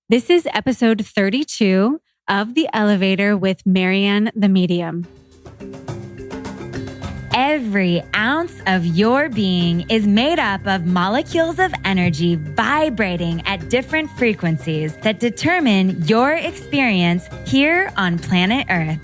This is episode 32 of The Elevator with MaryAnn the Medium. Every ounce of your being is made up of molecules of energy vibrating at different frequencies that determine your experience here on planet Earth.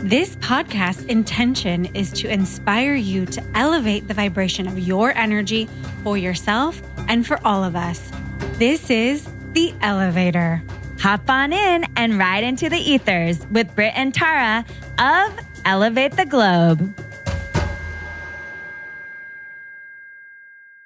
This podcast's intention is to inspire you to elevate the vibration of your energy for yourself and for all of us. This is The Elevator. Hop on in and ride into the ethers with Britt and Tara of Elevate the Globe.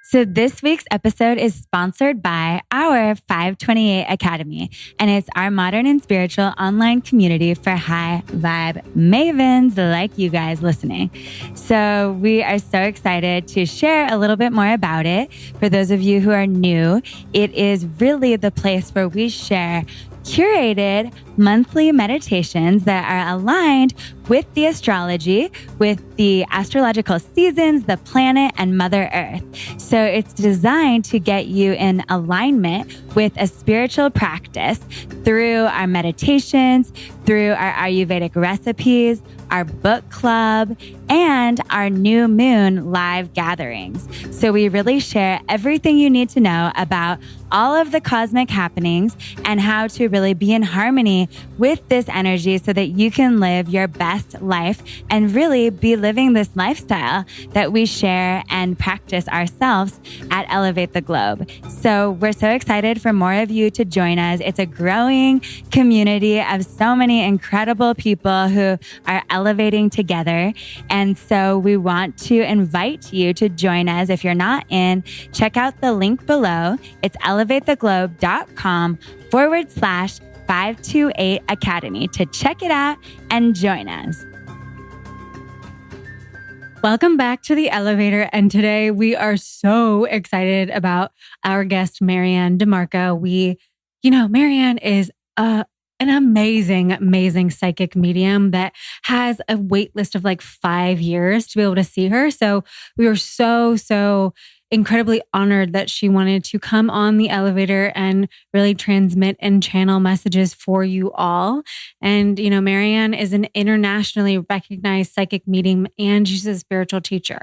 So this week's episode is sponsored by our 528 Academy, and it's our modern and spiritual online community for high vibe mavens like you guys listening. So we are so excited to share a little bit more about it. For those of you who are new, it is really the place where we share curated monthly meditations that are aligned with the astrology, with the astrological seasons, the planet, and Mother Earth. So it's designed to get you in alignment with a spiritual practice through our meditations, through our Ayurvedic recipes, our book club, and our new moon live gatherings. So we really share everything you need to know about all of the cosmic happenings and how to really be in harmony with this energy so that you can live your best life and really be living this lifestyle that we share and practice ourselves at Elevate the Globe. So we're so excited for more of you to join us. It's a growing community of so many incredible people who are elevating together. And so we want to invite you to join us. If you're not in, check out the link below. It's elevatetheglobe.com/528 Academy to check it out and join us. Welcome back to The Elevator. And today we are so excited about our guest, MaryAnn DiMarco. MaryAnn is an amazing psychic medium that has a wait list of like 5 years to be able to see her. So we were so incredibly honored that she wanted to come on The Elevator and really transmit and channel messages for you all. And, MaryAnn is an internationally recognized psychic medium and she's a spiritual teacher.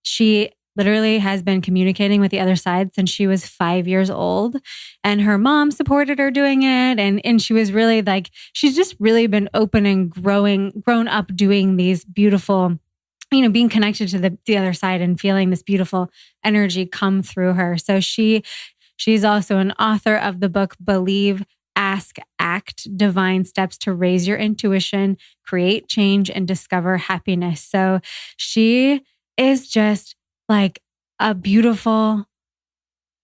She literally has been communicating with the other side since she was 5 years old, and her mom supported her doing it. And she was really she's just really been open and grown up doing these beautiful, being connected to the other side and feeling this beautiful energy come through her. So she's also an author of the book, Believe, Ask, Act, Divine Steps to Raise Your Intuition, Create Change, and Discover Happiness. So she is just like a beautiful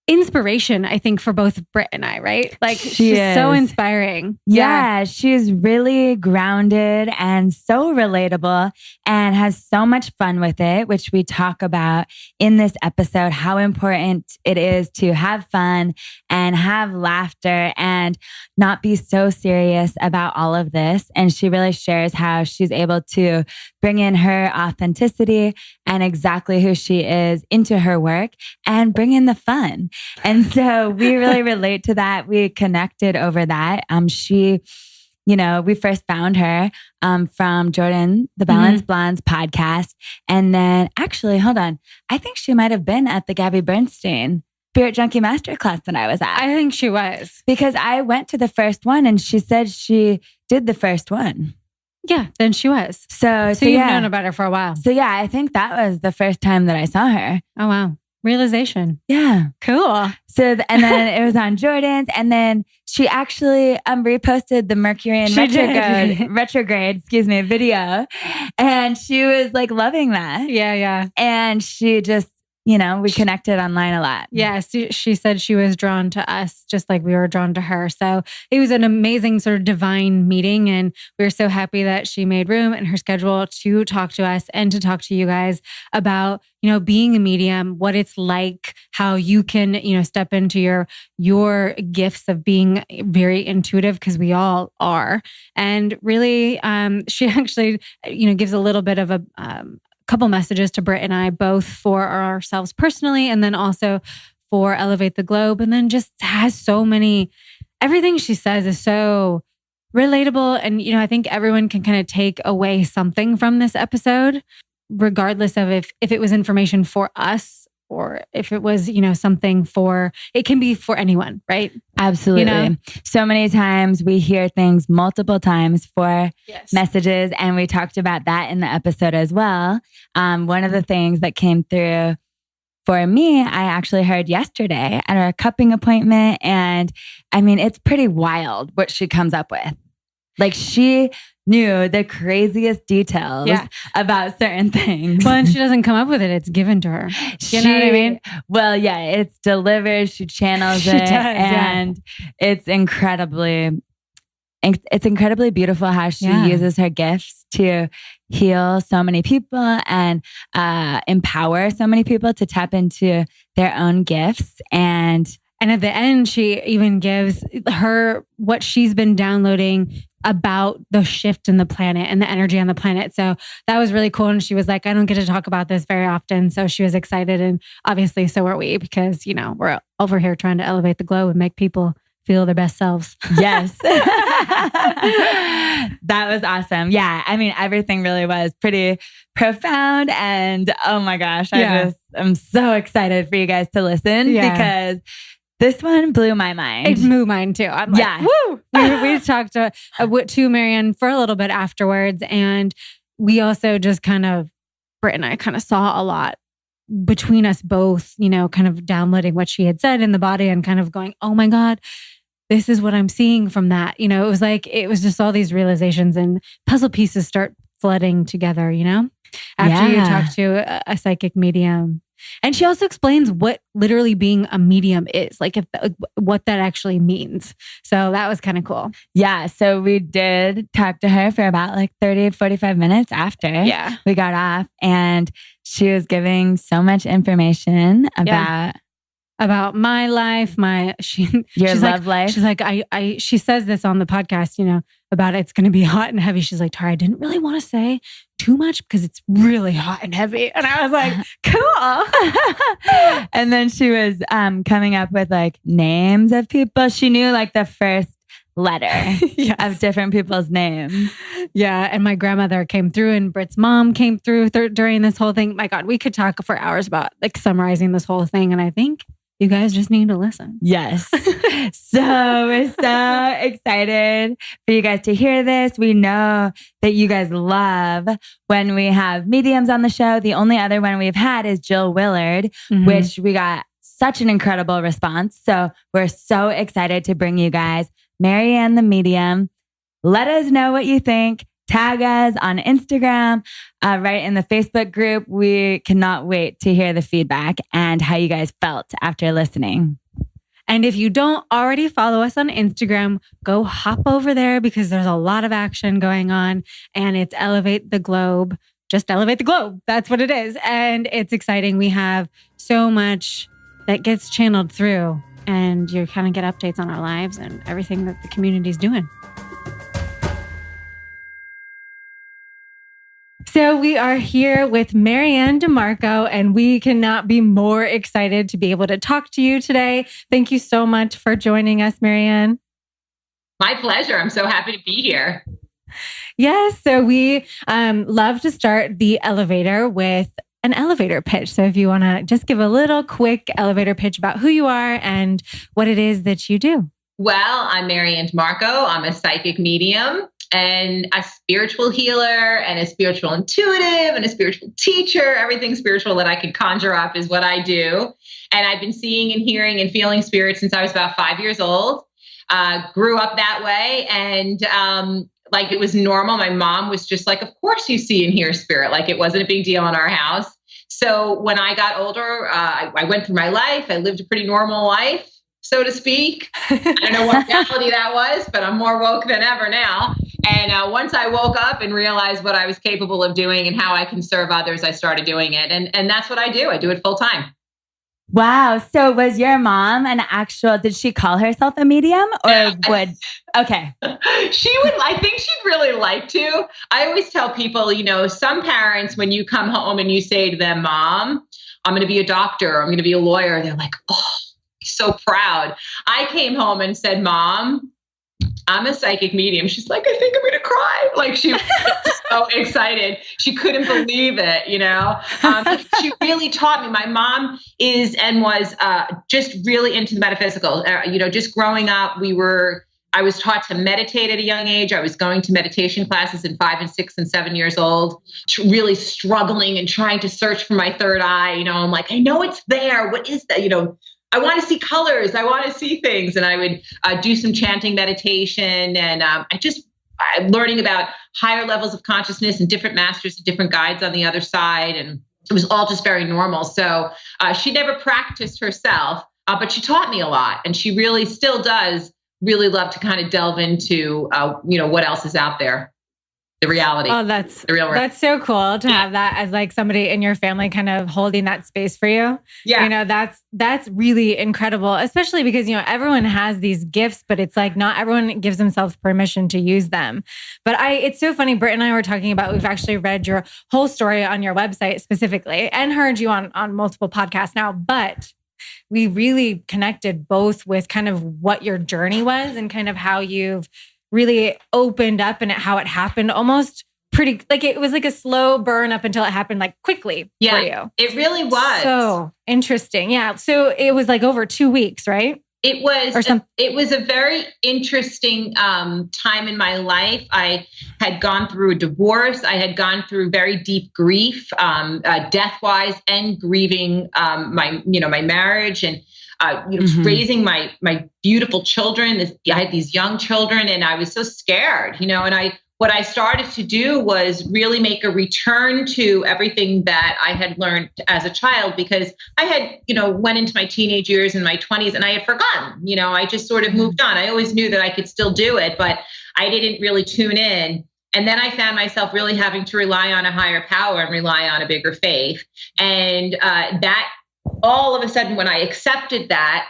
inspiration, I think, for both Britt and I, right? She's so inspiring. Yeah, she's really grounded and so relatable and has so much fun with it, which we talk about in this episode, how important it is to have fun and have laughter and not be so serious about all of this. And she really shares how she's able to bring in her authenticity and exactly who she is into her work and bring in the fun. And so we really relate to that. We connected over that. We first found her from Jordan, the Balance Blondes podcast. And then actually, hold on. I think she might have been at the Gabby Bernstein Spirit Junkie Masterclass that I was at. I think she was. Because I went to the first one and she said she did the first one. Yeah, then she was. So you've known about her for a while. So yeah, I think that was the first time that I saw her. Oh, wow. Realization. Yeah. Cool. So, and then it was on Jordan's, and then she actually reposted the Mercury in retrograde, video. And she was like loving that. Yeah. And she just, we connected online a lot. Yeah. She said she was drawn to us just like we were drawn to her. So it was an amazing sort of divine meeting. And we were so happy that she made room in her schedule to talk to us and to talk to you guys about, being a medium, what it's like, how you can, step into your gifts of being very intuitive, because we all are. And really, she actually, gives a little bit of a couple messages to Britt and I, both for ourselves personally and then also for Elevate the Globe, and then just has so many everything she says is so relatable. And, I think everyone can kind of take away something from this episode, regardless of if it was information for us or if it was, something it can be for anyone, right? Absolutely. So many times we hear things multiple times for messages, and we talked about that in the episode as well. One of the things that came through for me, I actually heard yesterday at our cupping appointment. And I mean, it's pretty wild what she comes up with. Like, she knew the craziest details about certain things. Well, and she doesn't come up with it. It's given to her. You know what I mean? Well, yeah, it's delivered. She channels it. And it's incredibly beautiful how she uses her gifts to heal so many people and empower so many people to tap into their own gifts. And at the end, she even gives her what she's been downloading about the shift in the planet and the energy on the planet. So that was really cool. And she was like, I don't get to talk about this very often. So she was excited. And obviously so are we, because, we're over here trying to elevate the globe and make people feel their best selves. Yes. That was awesome. Yeah. I mean, everything really was pretty profound. And oh my gosh, I'm so excited for you guys to listen because this one blew my mind. It blew mine too. I'm like, woo! We talked to Maryann for a little bit afterwards. And we also just Britt and I kind of saw a lot between us both, kind of downloading what she had said in the body and kind of going, oh my God, this is what I'm seeing from that. It was just all these realizations and puzzle pieces start flooding together, after you talk to a psychic medium. And she also explains what literally being a medium is, what that actually means. So that was kind of cool. Yeah. So we did talk to her for about 30, 45 minutes after we got off. And she was giving so much information about my life, your love life. She's like, she says this on the podcast, about it's going to be hot and heavy. She's like, Tara, I didn't really want to say too much because it's really hot and heavy. And I was like, cool. And then she was coming up with names of people. She knew the first letter of different people's names. Yeah. And my grandmother came through and Britt's mom came through during this whole thing. My God, we could talk for hours about summarizing this whole thing. And I think you guys just need to listen. Yes. So we're so excited for you guys to hear this. We know that you guys love when we have mediums on the show. The only other one we've had is Jill Willard, which we got such an incredible response. So we're so excited to bring you guys MaryAnn the Medium. Let us know what you think. Tag us on Instagram, right in the Facebook group. We cannot wait to hear the feedback and how you guys felt after listening. And if you don't already follow us on Instagram, go hop over there because there's a lot of action going on and it's Elevate the Globe. Just Elevate the Globe. That's what it is. And it's exciting. We have so much that gets channeled through and you kind of get updates on our lives and everything that the community's doing. So we are here with MaryAnn DiMarco, and we cannot be more excited to be able to talk to you today. Thank you so much for joining us, MaryAnn. My pleasure. I'm so happy to be here. Yes. So we love to start the elevator with an elevator pitch. So if you want to just give a little quick elevator pitch about who you are and what it is that you do. Well, I'm MaryAnn DiMarco. I'm a psychic medium and a spiritual healer and a spiritual intuitive and a spiritual teacher. Everything spiritual that I could conjure up is what I do. And I've been seeing and hearing and feeling spirit since I was about 5 years old. Grew up that way. And it was normal. My mom was just like, of course you see and hear spirit. It wasn't a big deal in our house. So when I got older, I went through my life. I lived a pretty normal life, so to speak. I don't know what reality that was, but I'm more woke than ever now. And once I woke up and realized what I was capable of doing and how I can serve others, I started doing it. And that's what I do. I do it full time. Wow. So was your mom did she call herself a medium or okay. I think she'd really like to. I always tell people, some parents, when you come home and you say to them, Mom, I'm going to be a doctor, I'm going to be a lawyer. They're like, oh, so proud. I came home and said, Mom, I'm a psychic medium. She's like, I think I'm going to cry. Like she was so excited. She couldn't believe it, you know? She really taught me. My mom is and was just really into the metaphysical. You know, just growing up, I was taught to meditate at a young age. I was going to meditation classes in 5 and 6 and 7 years old, really struggling and trying to search for my third eye. You know, I'm like, I know it's there. What is that? You know, I want to see colors. I want to see things. And I would do some chanting meditation. And I'm learning about higher levels of consciousness and different masters and different guides on the other side. And it was all just very normal. So she never practiced herself, but she taught me a lot. And she really still does really love to kind of delve into, you know, what else is out there. The reality. Oh, that's the real that's so cool to have that as like somebody in your family kind of holding that space for you. Yeah. You know, that's really incredible, especially because, you know, everyone has these gifts, but it's like not everyone gives themselves permission to use them. But it's so funny. Britt and I were talking about, we've actually read your whole story on your website specifically and heard you on multiple podcasts now, but we really connected both with kind of what your journey was and kind of how you've really opened up and how it happened almost pretty, like it was like a slow burn up until it happened like quickly for you. It really was. So interesting. Yeah. So it was like over 2 weeks, right? It was a very interesting time in my life. I had gone through a divorce. I had gone through very deep grief, death-wise, and grieving my marriage and raising my beautiful children. I had these young children, and I was so scared, you know. And what I started to do was really make a return to everything that I had learned as a child, because I had, you know, went into my teenage years and my 20s and I had forgotten, you know, I just sort of moved on. I always knew that I could still do it, but I didn't really tune in. And then I found myself really having to rely on a higher power and rely on a bigger faith. And that all of a sudden, when I accepted that,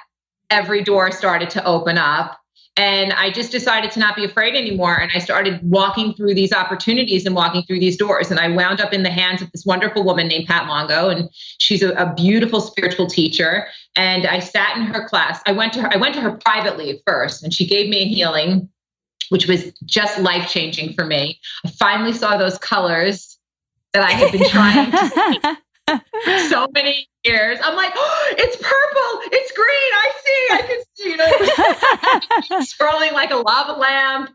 every door started to open up. And I just decided to not be afraid anymore. And I started walking through these opportunities and walking through these doors. And I wound up in the hands of this wonderful woman named Pat Longo. And she's a beautiful spiritual teacher. And I sat in her class. I went to her privately at first, and she gave me a healing, which was just life-changing for me. I finally saw those colors that I had been trying to see so many years. I'm like, oh, it's purple, it's green, I can see, you know, scrolling like a lava lamp.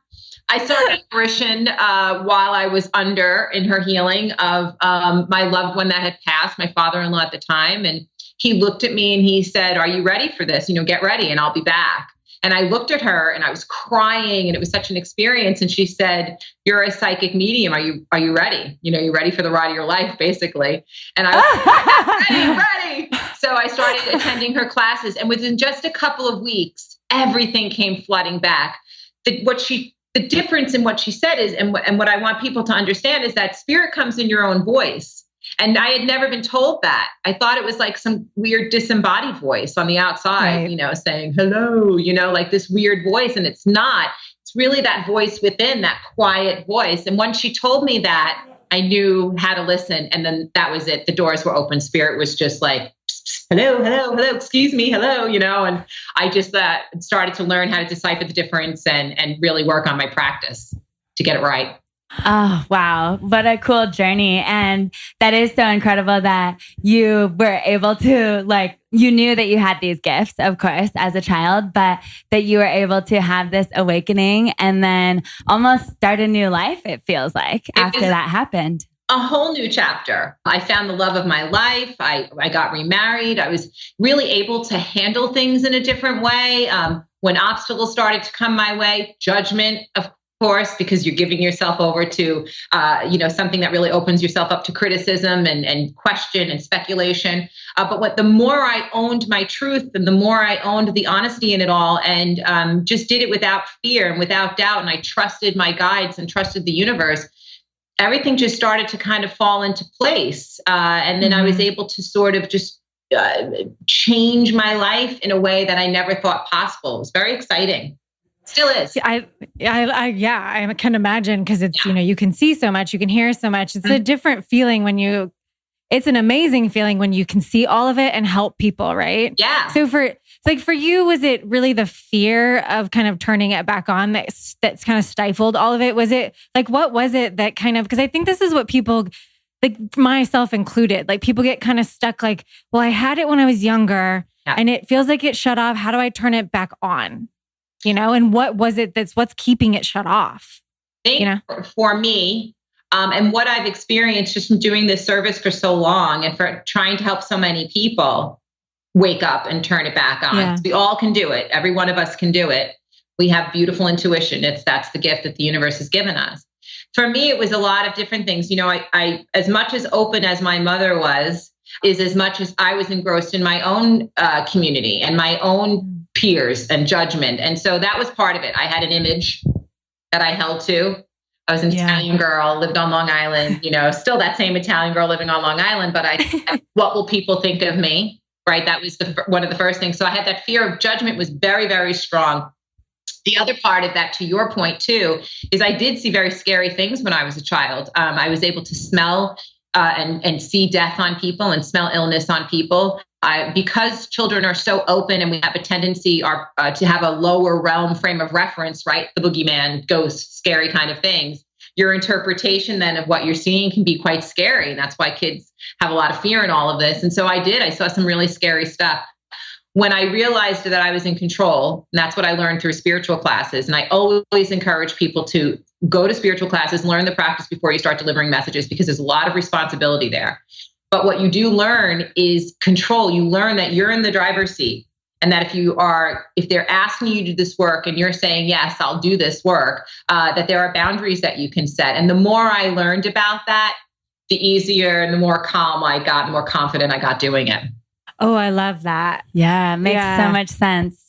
I saw an apparition while I was in her healing of my loved one that had passed, my father-in-law at the time. And he looked at me and he said, are you ready for this? You know, get ready and I'll be back. And I looked at her and I was crying, and it was such an experience. And she said, you're a psychic medium. Are you ready? You know, you ready for the ride of your life, basically. And I was ready. So I started attending her classes, and within just a couple of weeks, everything came flooding back. The difference in what she said is, and what I want people to understand is that spirit comes in your own voice. And I had never been told that. I thought it was like some weird disembodied voice on the outside, right, you know, saying, hello, you know, like this weird voice. And it's not. It's really that voice within, that quiet voice. And once she told me that, I knew how to listen. And then that was it. The doors were open. Spirit was just like, hello, hello, hello, excuse me, hello, you know. And I just started to learn how to decipher the difference and really work on my practice to get it right. Oh, wow. What a cool journey. And that is so incredible that you were able to, like, you knew that you had these gifts, of course, as a child, but that you were able to have this awakening and then almost start a new life, it feels like, after that happened. A whole new chapter. I found the love of my life. I got remarried. I was really able to handle things in a different way. When obstacles started to come my way, judgment, of course, because you're giving yourself over to, something that really opens yourself up to criticism and question and speculation. But the more I owned my truth and the more I owned the honesty in it all, and just did it without fear and without doubt, and I trusted my guides and trusted the universe, everything just started to kind of fall into place. And then I was able to sort of just change my life in a way that I never thought possible. It was very exciting. Still is. I can imagine, because it's, you can see so much, you can hear so much. It's a different feeling it's an amazing feeling when you can see all of it and help people, right? Yeah. So for like for you, was it really the fear of kind of turning it back on that's kind of stifled all of it? Was it like, what was it that kind of, because I think this is what people, like myself included, like people get kind of stuck like, well, I had it when I was younger and it feels like it shut off. How do I turn it back on? And what was it what's keeping it shut off? For me, and what I've experienced just from doing this service for so long and for trying to help so many people wake up and turn it back on. Yeah. We all can do it. Every one of us can do it. We have beautiful intuition. That's the gift that the universe has given us. For me, it was a lot of different things. I as much as open as my mother was, is as much as I was engrossed in my own community and my own peers and judgment. And so that was part of it. I had an image that I held to. I was an Italian girl, lived on Long Island, still that same Italian girl living on Long Island, but what will people think of me? Right. That was one of the first things. So I had that fear of judgment was very, very strong. The other part of that, to your point too, is I did see very scary things when I was a child. I was able to smell and see death on people and smell illness on people. Because children are so open and we have a tendency to have a lower realm frame of reference, right? The boogeyman, ghosts, scary kind of things. Your interpretation then of what you're seeing can be quite scary. And that's why kids have a lot of fear in all of this. And so I saw some really scary stuff. When I realized that I was in control, and that's what I learned through spiritual classes. And I always encourage people to go to spiritual classes, learn the practice before you start delivering messages, because there's a lot of responsibility there. But what you do learn is control. You learn that you're in the driver's seat, and that if they're asking you to do this work and you're saying, yes, I'll do this work, that there are boundaries that you can set. And the more I learned about that, the easier and the more calm I got, the more confident I got doing it. Oh, I love that. Yeah, makes so much sense.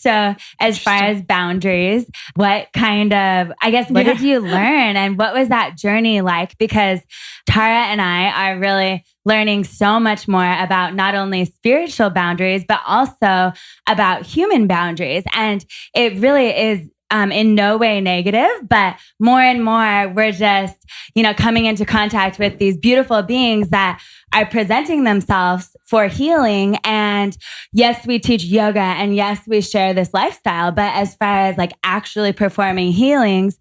So as far as boundaries, what did you learn and what was that journey like? Because Tara and I are really learning so much more about not only spiritual boundaries, but also about human boundaries. And it really is in no way negative, but more and more we're just, coming into contact with these beautiful beings that are presenting themselves for healing. And yes, we teach yoga and yes, we share this lifestyle, but as far as like actually performing healings,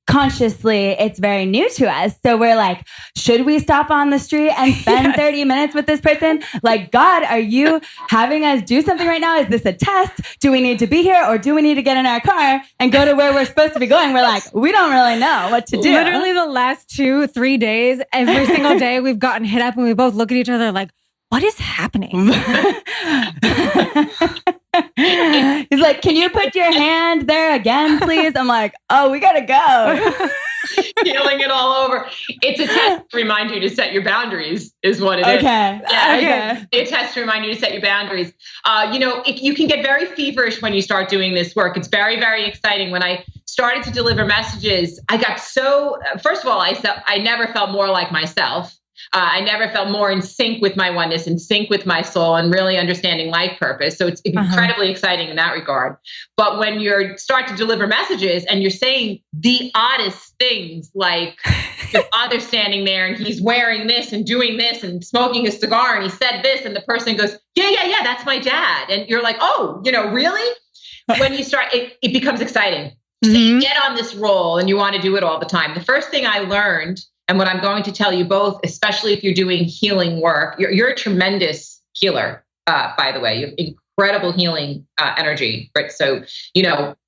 consciously, it's very new to us. So we're like, should we stop on the street and spend 30 minutes with this person? Like, God, are you having us do something right now? Is this a test? Do we need to be here or do we need to get in our car and go to where we're supposed to be going? We're like, we don't really know what to do. Literally the last 2-3 days, every single day we've gotten hit up and we both look at each other like, what is happening? He's like, can you put your hand there again, please? I'm like, oh, we gotta go. Healing it all over. It's a test to remind you to set your boundaries, is what it is. Okay. Yeah, okay. A test to remind you to set your boundaries. You can get very feverish when you start doing this work. It's very, very exciting. When I started to deliver messages, I got first of all, I never felt more like myself. I never felt more in sync with my oneness, in sync with my soul, and really understanding life purpose. So it's incredibly exciting in that regard. But when you start to deliver messages and you're saying the oddest things, like your father's standing there and he's wearing this and doing this and smoking a cigar and he said this, and the person goes, yeah, that's my dad. And you're like, oh, really? When you start, it becomes exciting. So you get on this roll and you want to do it all the time. The first thing I learned, and what I'm going to tell you both, especially if you're doing healing work, you're a tremendous healer, by the way. You have incredible healing energy, Britt. So,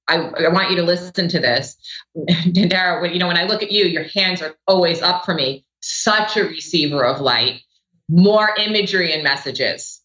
I want you to listen to this. And Tara, when I look at you, your hands are always up for me. Such a receiver of light, more imagery and messages.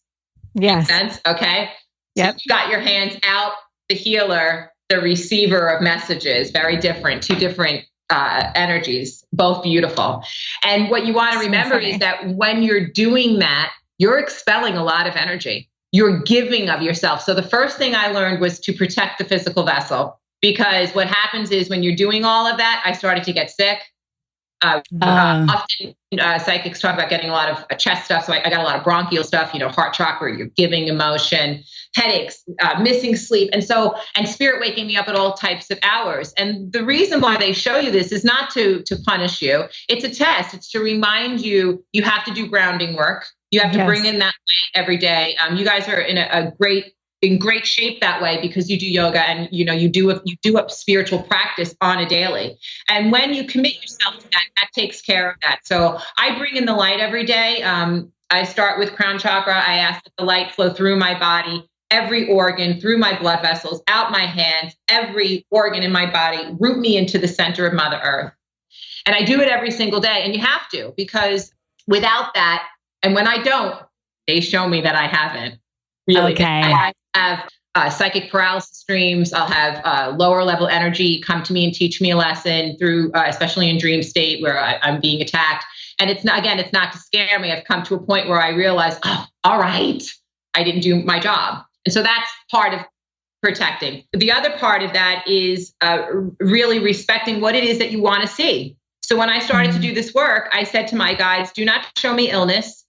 Yes. Makes sense? Okay. Yep. So you got your hands out, the healer, the receiver of messages, very different, two different energies, both beautiful. And what you want to remember is that when you're doing that, you're expelling a lot of energy. You're giving of yourself. So the first thing I learned was to protect the physical vessel, because what happens is when you're doing all of that, I started to get sick. Often psychics talk about getting a lot of chest stuff. So I got a lot of bronchial stuff, heart chakra, you're giving emotion, headaches, missing sleep. And spirit waking me up at all types of hours. And the reason why they show you this is not to punish you. It's a test. It's to remind you, you have to do grounding work. You have to bring in that light every day. You guys are in great shape that way because you do yoga and you do a spiritual practice on a daily. And when you commit yourself to that, that takes care of that. So I bring in the light every day. I start with crown chakra. I ask that the light flow through my body, every organ, through my blood vessels, out my hands, every organ in my body, root me into the center of Mother Earth. And I do it every single day. And you have to, because without that, and when I don't, they show me that I haven't. Really. Okay. I have psychic paralysis dreams. I'll have lower level energy come to me and teach me a lesson through, especially in dream state where I'm being attacked. And it's not to scare me. I've come to a point where I realize, oh, all right, I didn't do my job. And so that's part of protecting. The other part of that is really respecting what it is that you want to see. So when I started to do this work, I said to my guides, do not show me illness.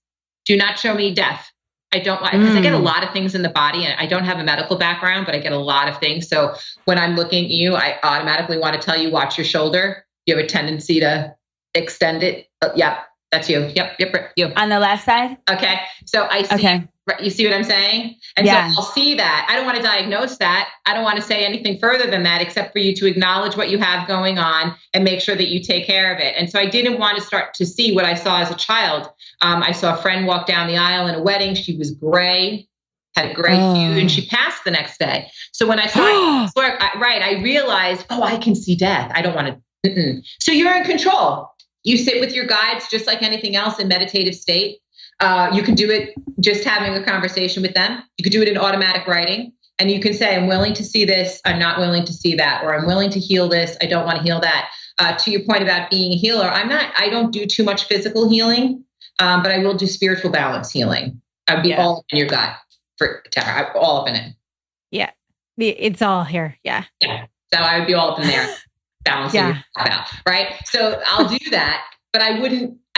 Do not show me death. I don't want, because I get a lot of things in the body, and I don't have a medical background, but I get a lot of things. So when I'm looking at you, I automatically want to tell you, watch your shoulder. You have a tendency to extend it. Yep, that's you. Yep, you. On the left side? Okay. So I see, you see what I'm saying? And so I'll see that. I don't want to diagnose that. I don't want to say anything further than that, except for you to acknowledge what you have going on and make sure that you take care of it. And so I didn't want to start to see what I saw as a child. I saw a friend walk down the aisle in a wedding. She was gray, had a gray hue, and she passed the next day. So when I saw this work, I realized, I can see death. I don't want to. So you're in control. You sit with your guides just like anything else in meditative state. You can do it just having a conversation with them. You could do it in automatic writing. And you can say, I'm willing to see this. I'm not willing to see that. Or I'm willing to heal this. I don't want to heal that. To your point about being a healer, I don't do too much physical healing, but I will do spiritual balance healing. I'd be all up in your gut for Tara. All up in it. Yeah. It's all here. Yeah. Yeah. So I would be all up in there balancing your out. Right. So I'll do that, but I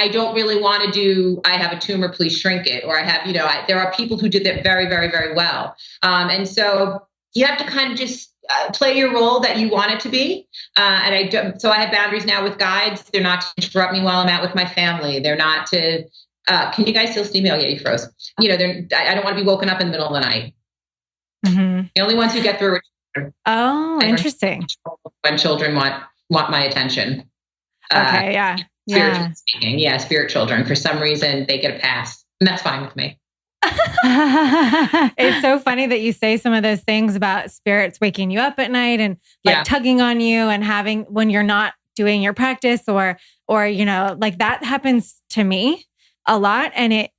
don't really want to do, I have a tumor, please shrink it. Or I have, there are people who did that very, very, very well. And so you have to kind of just play your role that you want it to be. So I have boundaries now with guides. They're not to interrupt me while I'm out with my family. They're not to, can you guys still see me? Oh yeah, you froze. I don't want to be woken up in the middle of the night. Mm-hmm. The only ones who get through are children. Oh, interesting. When children want my attention. Okay. Yeah. Spiritually speaking. Yeah. Spirit children, for some reason they get a pass, and that's fine with me. It's so funny that you say some of those things about spirits waking you up at night and tugging on you and having when you're not doing your practice or like that happens to me a lot. And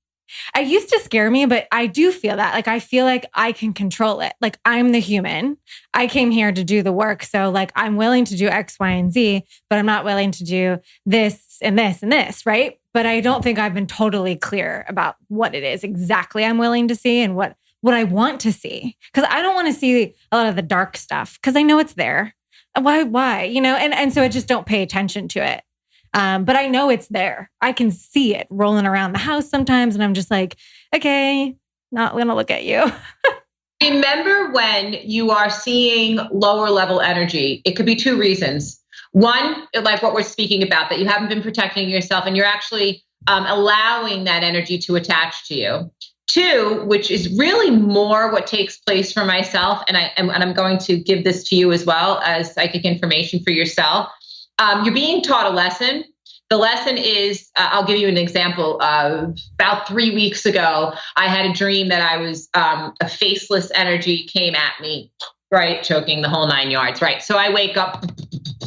I used to scare me, but I do feel that. Like, I feel like I can control it. Like, I'm the human. I came here to do the work. So like, I'm willing to do X, Y, and Z, but I'm not willing to do this and this and this, right? But I don't think I've been totally clear about what it is exactly I'm willing to see and what I want to see. Because I don't want to see a lot of the dark stuff because I know it's there. Why? And so I just don't pay attention to it. But I know it's there. I can see it rolling around the house sometimes. And I'm just like, okay, not going to look at you. Remember when you are seeing lower level energy, it could be two reasons. One, like what we're speaking about, that you haven't been protecting yourself and you're actually allowing that energy to attach to you. Two, which is really more what takes place for myself. And I'm going to give this to you as well as psychic information for yourself. You're being taught a lesson. The lesson is, I'll give you an example of about 3 weeks ago, I had a dream that I was, a faceless energy came at me, right? Choking the whole 9 yards, right? So I wake up,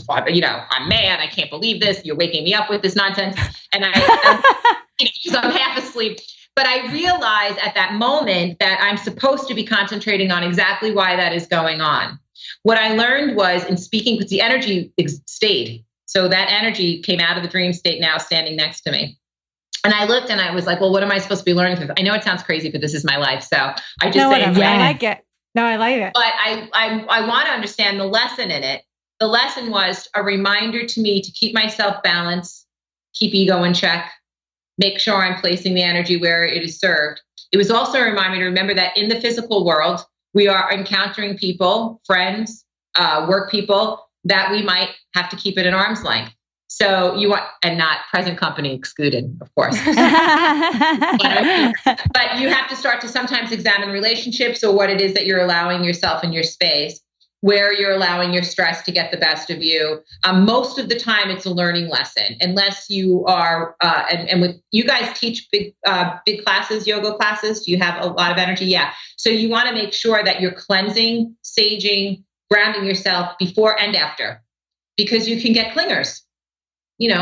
I'm mad. I can't believe this. You're waking me up with this nonsense. And I'm half asleep. But I realized at that moment that I'm supposed to be concentrating on exactly why that is going on. What I learned was in speaking, because the energy stayed. So that energy came out of the dream state now standing next to me. And I looked and I was like, well, what am I supposed to be learning from this? I know it sounds crazy, but this is my life. So I just say, I like it. No, I like it. But I want to understand the lesson in it. The lesson was a reminder to me to keep myself balanced, keep ego in check, make sure I'm placing the energy where it is served. It was also a reminder to remember that in the physical world, we are encountering people, friends, work people, that we might have to keep it at arm's length. So you want, and not present company excluded, of course. But you have to start to sometimes examine relationships or what it is that you're allowing yourself in your space, where you're allowing your stress to get the best of you. Most of the time it's a learning lesson, unless you are, and with you guys teach big classes, yoga classes. Do you have a lot of energy? Yeah. So you want to make sure that you're cleansing, saging, grounding yourself before and after, because you can get clingers, Nobody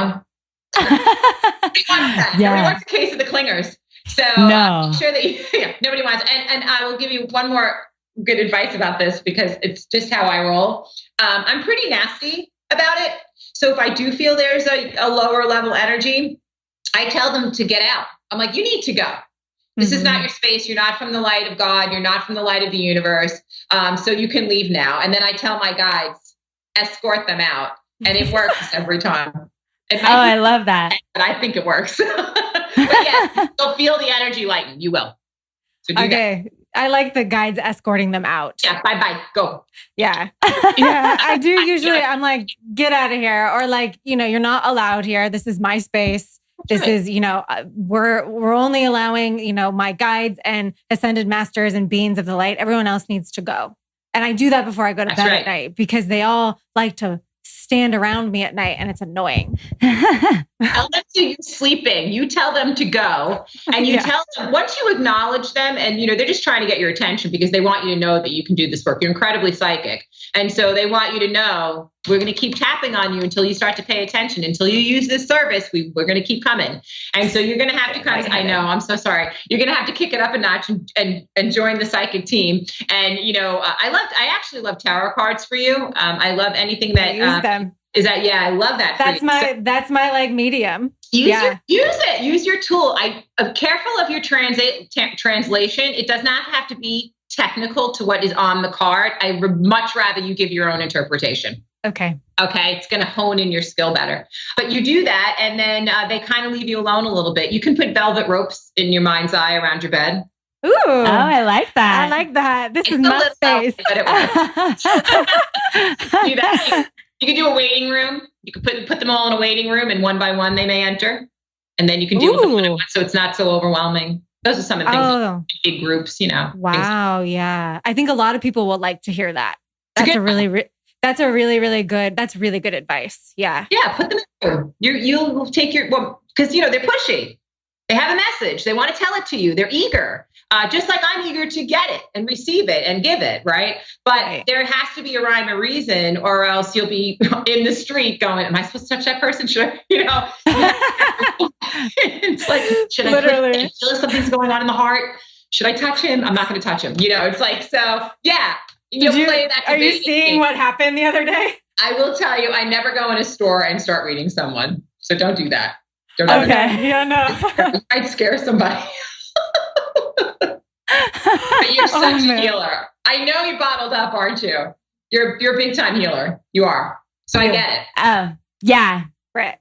wants a case of the clingers. So make sure that nobody wants, and I will give you one more good advice about this, because it's just how I roll. I'm pretty nasty about it. So if I do feel there's a lower level energy, I tell them to get out. I'm like, you need to go. This is not your space. You're not from the light of God. You're not from the light of the universe. So you can leave now. And then I tell my guides, escort them out. And it works every time. I love that. But I think it works. But yeah, you'll feel the energy lighten. You will. So do that. I like the guides escorting them out. Yeah, bye, go. Yeah. Yeah, I do usually. I'm like, get out of here. Or like, you're not allowed here. This is my space. This is, we're only allowing, my guides and ascended masters and beings of the light. Everyone else needs to go. And I do that before I go to bed at night, because they all like to stand around me at night, and it's annoying. Unless you're sleeping, you tell them to go, and you tell them, once you acknowledge them, and they're just trying to get your attention because they want you to know that you can do this work. You're incredibly psychic. And so they want you to know, we're going to keep tapping on you until you start to pay attention. Until you use this service, we're going to keep coming. And so you're going to have to I know, I'm so sorry. You're going to have to kick it up a notch and join the psychic team. And, I actually love tarot cards for you. I love anything that use them. Is that, I love that. That's my like medium. Use it. Use your tool. I'm careful of your translation. It does not have to be technical to what is on the card. I would much rather you give your own interpretation. Okay. It's going to hone in your skill better. But you do that, and then they kind of leave you alone a little bit. You can put velvet ropes in your mind's eye around your bed. Ooh. Oh, I like that. I like that. This is my space. But it works. Do that. You can do a waiting room. You can put them all in a waiting room, and one by one they may enter. And then you can do it so it's not so overwhelming. Those are some of the things, big groups, Wow, yeah. I think a lot of people will like to hear that. That's really good. That's really good advice. Yeah. Yeah, put them in. You'll take because they're pushy. They have a message. They want to tell it to you. They're eager. Just like I'm eager to get it and receive it and give it, right? But there has to be a rhyme or reason, or else you'll be in the street going, am I supposed to touch that person? Should I, it's like, should I feel something's going on in the heart? Should I touch him? I'm not going to touch him. It's like, so yeah. Are you seeing what happened the other day? I will tell you, I never go in a store and start reading someone. So don't do that. Yeah, no. I'd scare somebody. But you're such a healer. I know you bottled up, aren't you? You're a big time healer. You are. So I get it. Oh, yeah. Britt.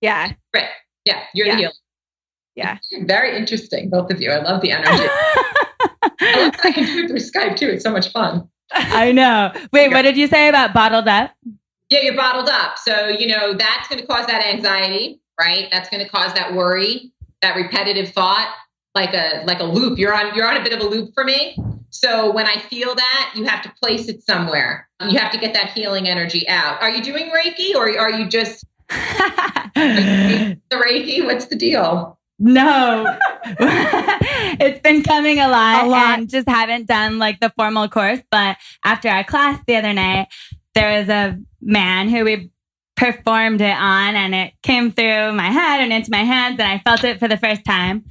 Yeah. Britt. Yeah. You're the healer. Yeah. Very interesting, both of you. I love the energy. I love that I can do it through Skype too. It's so much fun. I know. Wait, what did you say about bottled up? Yeah, you're bottled up. So, that's going to cause that anxiety, right? That's going to cause that worry, that repetitive thought, like a loop. You're on a bit of a loop for me. So when I feel that, you have to place it somewhere. You have to get that healing energy out. Are you doing Reiki, or are you just the Reiki? What's the deal? No, it's been coming a lot and just haven't done like the formal course. But after our class the other night, there was a man who we performed it on, and it came through my head and into my hands, and I felt it for the first time.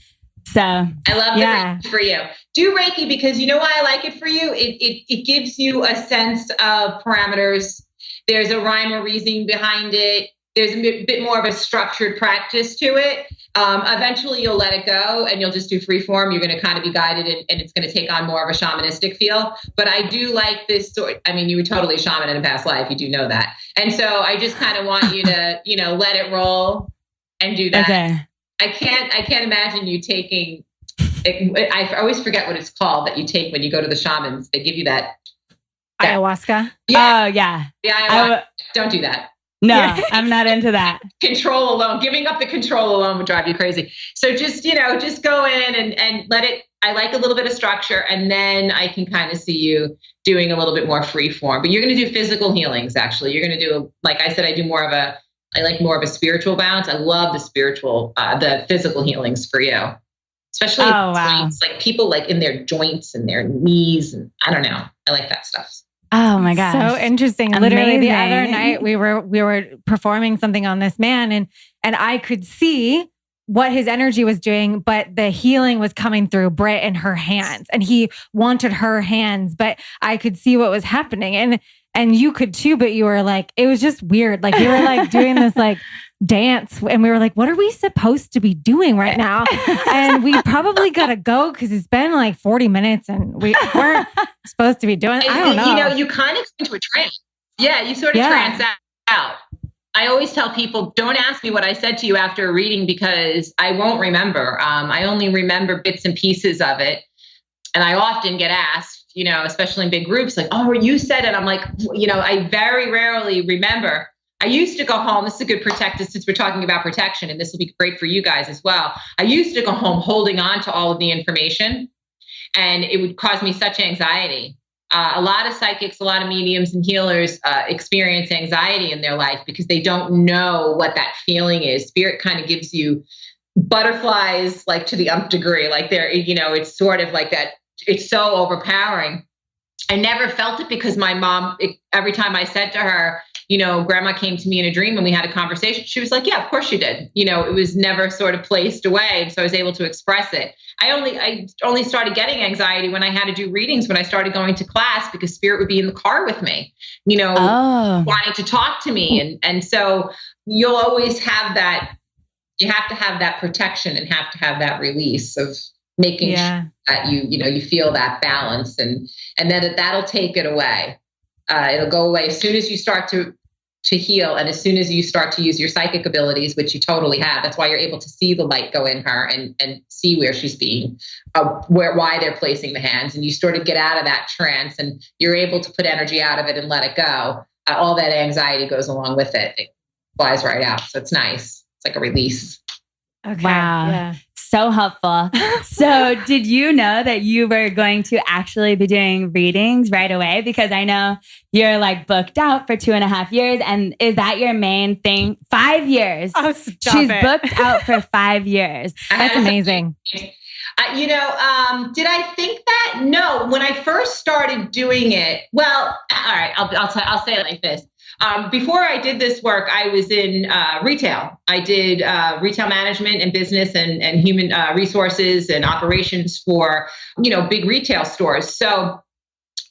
So I love the Reiki for you. Do Reiki, because you know why I like it for you? It gives you a sense of parameters. There's a rhyme or reasoning behind it. There's a bit more of a structured practice to it. Eventually you'll let it go and you'll just do free form. You're going to kind of be guided, and it's going to take on more of a shamanistic feel. But I do like this sort. I mean, you were totally a shaman in a past life. You do know that. And so I just kind of want you to, let it roll and do that. Okay. I can't imagine you taking, I always forget what it's called that you take when you go to the shamans. They give you that ayahuasca. Yeah. Oh, yeah. The ayahuasca. Don't do that. No, I'm not into that. Control alone, giving up the control alone would drive you crazy. So just, just go in and let it, I like a little bit of structure, and then I can kind of see you doing a little bit more free form. But you're going to do physical healings, actually. You're going to do, like I said, I like more of a spiritual balance. I love the physical healings for you. Especially joints, like people like in their joints and their knees. And I don't know. I like that stuff. Oh my gosh. So interesting. Amazing. Literally the other night we were performing something on this man and I could see what his energy was doing, but the healing was coming through Britt and her hands, and he wanted her hands, but I could see what was happening. And you could too, but you were like, it was just weird. Like you were like doing this like dance, and we were like, what are we supposed to be doing right now? And we probably got to go because it's been like 40 minutes and we weren't supposed to be doing it. I don't know. You kind of go into a trance. Yeah, you sort of trance out. I always tell people, don't ask me what I said to you after a reading because I won't remember. I only remember bits and pieces of it. And I often get asked, especially in big groups, like, oh, you said it. I'm like, I very rarely remember. I used to go home. This is a good protector since we're talking about protection, and this will be great for you guys as well. I used to go home holding on to all of the information, and it would cause me such anxiety. A lot of psychics, a lot of mediums and healers experience anxiety in their life because they don't know what that feeling is. Spirit kind of gives you butterflies, like to the nth degree, like it's sort of like that. It's so overpowering. I never felt it because my mom, every time I said to her, grandma came to me in a dream and we had a conversation, she was like, yeah, of course you did. It was never sort of placed away. So I was able to express it. I only started getting anxiety when I had to do readings, when I started going to class, because Spirit would be in the car with me, wanting to talk to me. And so you'll always have that. You have to have that protection and have to have that release of making sure that you feel that balance, and then that'll take it away. It'll go away as soon as you start to heal, and as soon as you start to use your psychic abilities, which you totally have. That's why you're able to see the light go in her and see where she's being, why they're placing the hands, and you sort of get out of that trance, and you're able to put energy out of it and let it go. All that anxiety goes along with it. It flies right out. So it's nice. It's like a release. Okay. Wow. Yeah. So helpful. So did you know that you were going to actually be doing readings right away? Because I know you're like booked out for 2.5 years. And is that your main thing? 5 years. Oh, She's booked out for 5 years. That's amazing. Did I think that? No. When I first started doing it, well, all right, I'll say it like this. Before I did this work, I was in retail. I did retail management and business and human resources and operations for, big retail stores. So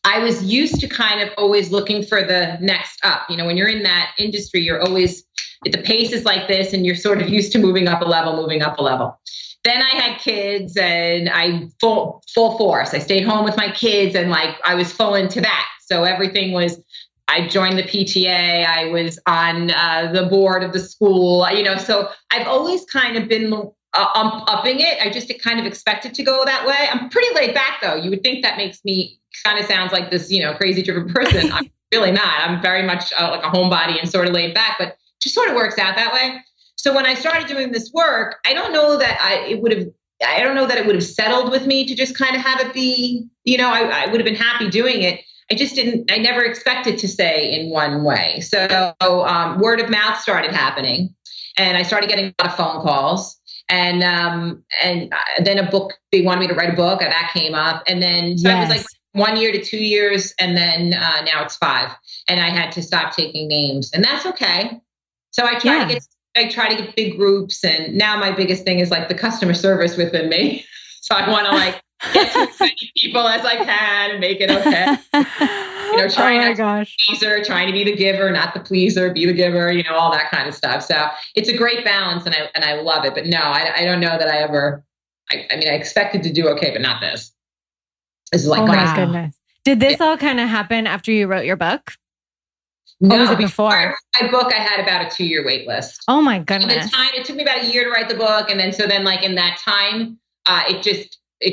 I was used to kind of always looking for the next up. When you're in that industry, you're always, the pace is like this, and you're sort of used to moving up a level. Then I had kids, and I full force. I stayed home with my kids, and like I was full into that. So everything was, I joined the PTA. I was on the board of the school, so I've always kind of been upping it. I just kind of expected to go that way. I'm pretty laid back though. You would think that makes me kind of sounds like this, crazy driven person. I'm really not. I'm very much like a homebody and sort of laid back, but just sort of works out that way. So when I started doing this work, I don't know that it would have settled with me to just kind of have it be, I would have been happy doing it. I never expected to stay in one way. So word of mouth started happening, and I started getting a lot of phone calls, and then a book, they wanted me to write a book, and that came up. And then so it was like 1 year to 2 years. And then now it's 5, and I had to stop taking names, and that's okay. So I try to get big groups. And now my biggest thing is like the customer service within me. So I want to like get to as many people as I can and make it okay. Trying not to be the pleaser, trying to be the giver, not the pleaser, be the giver, all that kind of stuff. So it's a great balance, and I love it. But no, I don't know that I ever, I expected to do okay, but not this. This is like, oh my goodness. Did this all kind of happen after you wrote your book? No, was it before? My book, I had about a 2-year wait list. Oh my goodness. It took me about a year to write the book. And then like in that time, it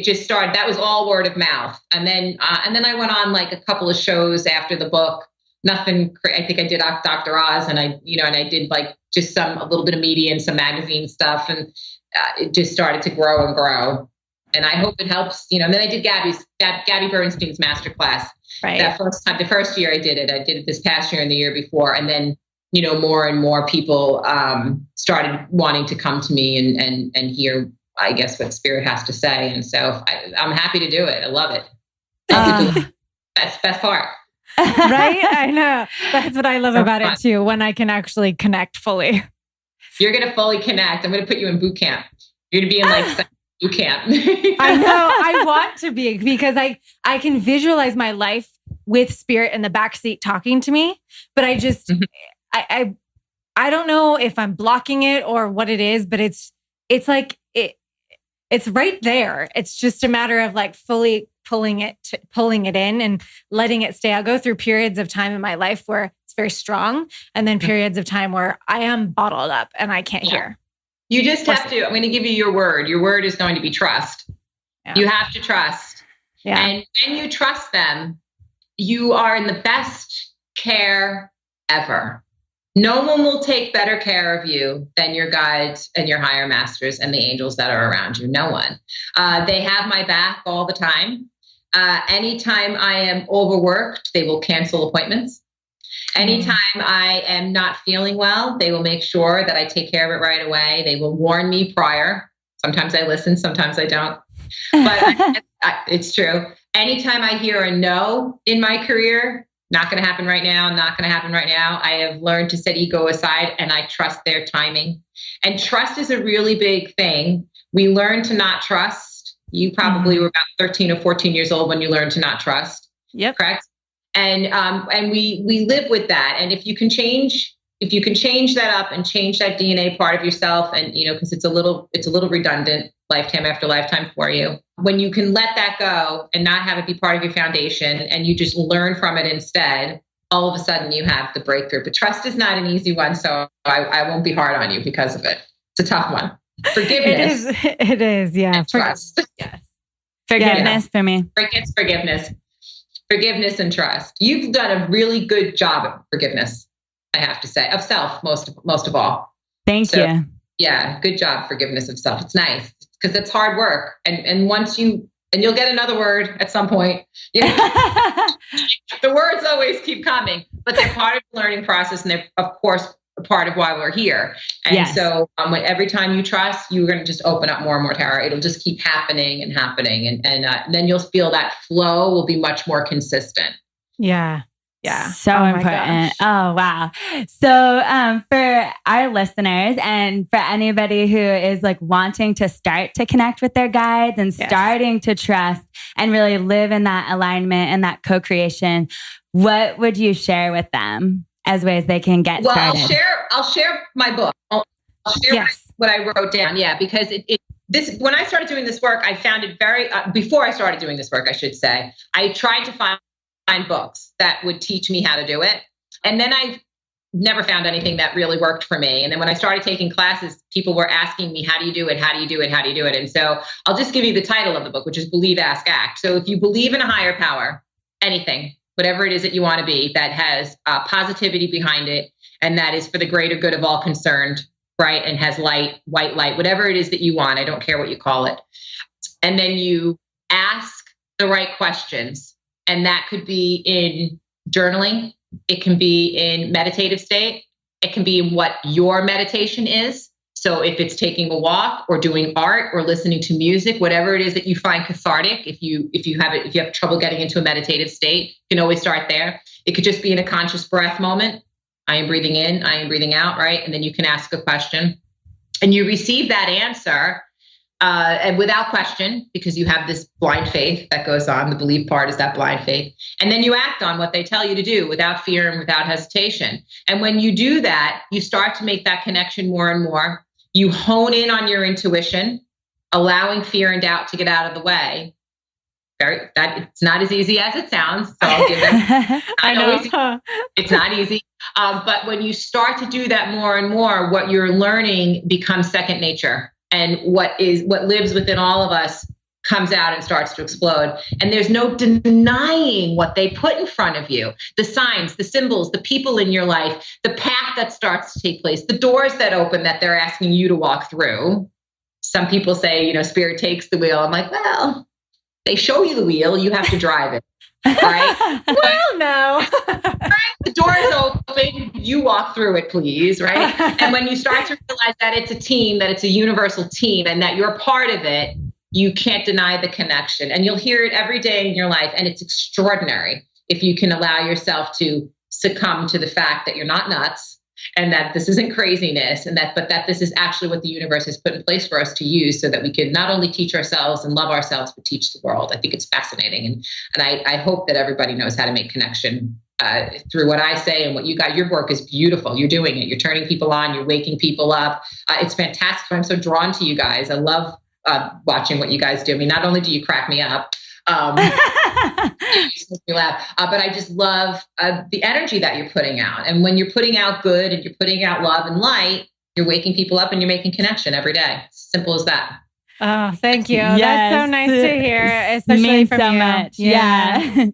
just started. That was all word of mouth. And then I went on like a couple of shows after the book nothing. I think I did Dr. Oz, and I did like just a little bit of media and some magazine stuff, and it just started to grow and grow. And I hope it helps, and then I did Gabby Bernstein's masterclass. Right. The first year I did it this past year and the year before. And then, more and more people started wanting to come to me and hear, I guess, what Spirit has to say. And so I'm happy to do it. I love it. That's the best part. Right? I know. That's what I love about it too, when I can actually connect fully. You're going to fully connect. I'm going to put you in boot camp. You're going to be in boot camp. I know. I want to be, because I can visualize my life with Spirit in the backseat talking to me, but I just, I don't know if I'm blocking it or what it is, but it's like, it's right there. It's just a matter of like fully pulling it in and letting it stay. I'll go through periods of time in my life where it's very strong, and then periods of time where I am bottled up and I can't hear. You just have to, I'm going to give you your word. Your word is going to be trust. Yeah. You have to trust. Yeah. And when you trust them, you are in the best care ever. No one will take better care of you than your guides and your higher masters and the angels that are around you. No one. They have my back all the time. Anytime I am overworked, they will cancel appointments. Anytime I am not feeling well, they will make sure that I take care of it right away. They will warn me prior. Sometimes I listen, sometimes I don't. But it's true. Anytime I hear a no in my career, not going to happen right now, not going to happen right now, I have learned to set ego aside and I trust their timing. And trust is a really big thing. We learn to not trust. You probably were about 13 or 14 years old when you learned to not trust. Yep. Correct? And we live with that. And if you can change that up and change that DNA part of yourself, and because it's a little redundant lifetime after lifetime for you, when you can let that go and not have it be part of your foundation and you just learn from it instead, all of a sudden you have the breakthrough. But trust is not an easy one, so I won't be hard on you because of it. It's a tough one. Forgiveness. It is. Yeah. Trust. Yes. Forgiveness for me. It's forgiveness. Forgiveness and trust. You've done a really good job at forgiveness, I have to say, of self, most of all. Thank you. Yeah, good job, forgiveness of self. It's nice because it's hard work. And once you'll get another word at some point. The words always keep coming, but they're part of the learning process. And they're, of course, a part of why we're here. And so every time you trust, you're going to just open up more and more, Tara. It'll just keep happening and happening. And then you'll feel that flow will be much more consistent. Yeah. Yeah. So important. Oh, wow. So for our listeners and for anybody who is like wanting to start to connect with their guides and starting to trust and really live in that alignment and that co-creation, what would you share with them as ways they can get started? I'll share my book. I'll share what I wrote down. Yeah, because when I started doing this work, I found it before I started doing this work, I should say, I tried to find books that would teach me how to do it. And then I never found anything that really worked for me. And then when I started taking classes, people were asking me, how do you do it? How do you do it? How do you do it? And so I'll just give you the title of the book, which is Believe, Ask, Act. So if you believe in a higher power, anything, whatever it is that you want to be, that has positivity behind it, and that is for the greater good of all concerned, right? And has light, white light, whatever it is that you want. I don't care what you call it. And then you ask the right questions. And that could be in journaling. It can be in meditative state. It can be in what your meditation is. So if it's taking a walk or doing art or listening to music, whatever it is that you find cathartic, if you have trouble getting into a meditative state, you can always start there. It could just be in a conscious breath moment. I am breathing in, I am breathing out, right? And then you can ask a question and you receive that answer and without question, because you have this blind faith that goes on. The belief part is that blind faith. And then you act on what they tell you to do without fear and without hesitation. And when you do that, you start to make that connection more and more. You hone in on your intuition, allowing fear and doubt to get out of the way. It's not as easy as it sounds. So I'll give them. I know. It's not easy. But when you start to do that more and more, what you're learning becomes second nature. And what lives within all of us comes out and starts to explode. And there's no denying what they put in front of you. The signs, the symbols, the people in your life, the path that starts to take place, the doors that open that they're asking you to walk through. Some people say, spirit takes the wheel. I'm like, well, they show you the wheel, you have to drive it. Right? Well, no. The door is open, you walk through it, please. Right? And when you start to realize that it's a team, that it's a universal team, and that you're part of it, you can't deny the connection. And you'll hear it every day in your life. And it's extraordinary if you can allow yourself to succumb to the fact that you're not nuts and that this isn't craziness, but that this is actually what the universe has put in place for us to use so that we can not only teach ourselves and love ourselves, but teach the world. I think it's fascinating. And I hope that everybody knows how to make connection through what I say and what you got. Your work is beautiful. You're doing it. You're turning people on. You're waking people up. It's fantastic. I'm so drawn to you guys. I love watching what you guys do. I mean, not only do you crack me up, you make me laugh, but I just love the energy that you're putting out. And when you're putting out good and you're putting out love and light, you're waking people up and you're making connection every day. Simple as that. Oh, thank you. Yes. That's so nice to hear, especially means from so you. much. Yeah.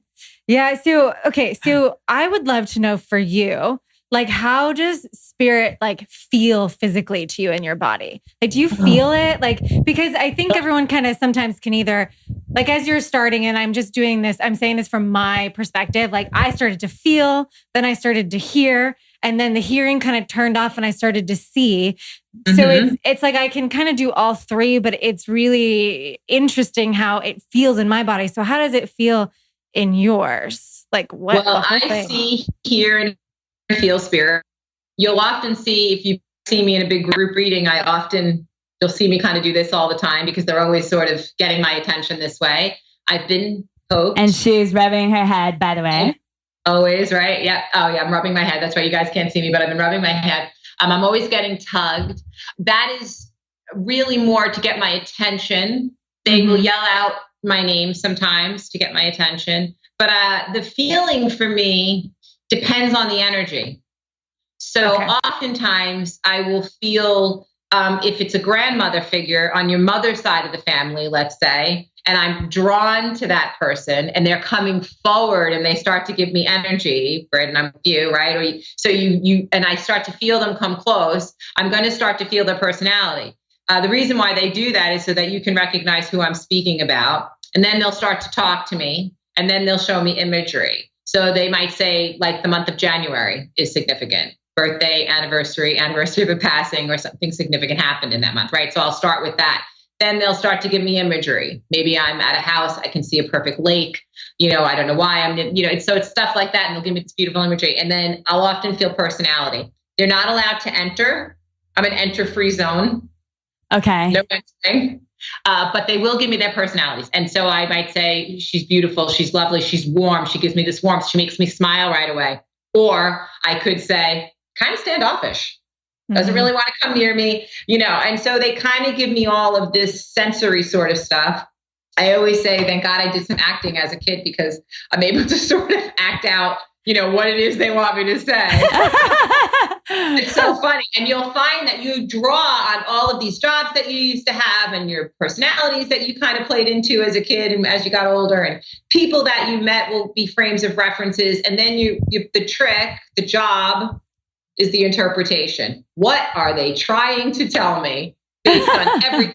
Yeah. So I would love to know for you, like, how does spirit feel physically to you in your body? Like, do you feel it? Because I think everyone kind of sometimes can either, as you're starting, and I'm just doing this, I'm saying this from my perspective, I started to feel, then I started to hear, and then the hearing kind of turned off and I started to see. Mm-hmm. So it's like, I can kind of do all three, but it's really interesting how it feels in my body. So how does it feel in yours? What? Well, I see, hear, and feel spirit. You'll often see, if you see me in a big group reading, you'll see me kind of do this all the time because they're always sort of getting my attention this way. I've been poked. And she's rubbing her head, by the way. Always, right? Yeah. Oh yeah, I'm rubbing my head. That's right. You guys can't see me, but I've been rubbing my head. I'm always getting tugged. That is really more to get my attention. They will yell out my name sometimes to get my attention. But the feeling for me depends on the energy. So oftentimes I will feel, if it's a grandmother figure on your mother's side of the family, let's say, and I'm drawn to that person and they're coming forward and they start to give me energy, Britt, and I'm with you, right? So you and I start to feel them come close, I'm going to start to feel their personality. The reason why they do that is so that you can recognize who I'm speaking about. And then they'll start to talk to me and then they'll show me imagery. So they might say the month of January is significant. Birthday, anniversary of a passing or something significant happened in that month, right? So I'll start with that. Then they'll start to give me imagery. Maybe I'm at a house, I can see a perfect lake. I don't know why so it's stuff like that. And they'll give me this beautiful imagery. And then I'll often feel personality. They're not allowed to enter. I'm an enter-free zone. Okay. No entering. But they will give me their personalities. And so I might say, she's beautiful, she's lovely, she's warm, she gives me this warmth, she makes me smile right away. Or I could say, kind of standoffish, doesn't really want to come near me, and so they kind of give me all of this sensory sort of stuff. I always say, thank God I did some acting as a kid because I'm able to sort of act out, what it is they want me to say. It's so funny. And you'll find that you draw on all of these jobs that you used to have and your personalities that you kind of played into as a kid and as you got older, and people that you met will be frames of references. And then the trick, the job is the interpretation. What are they trying to tell me based on everything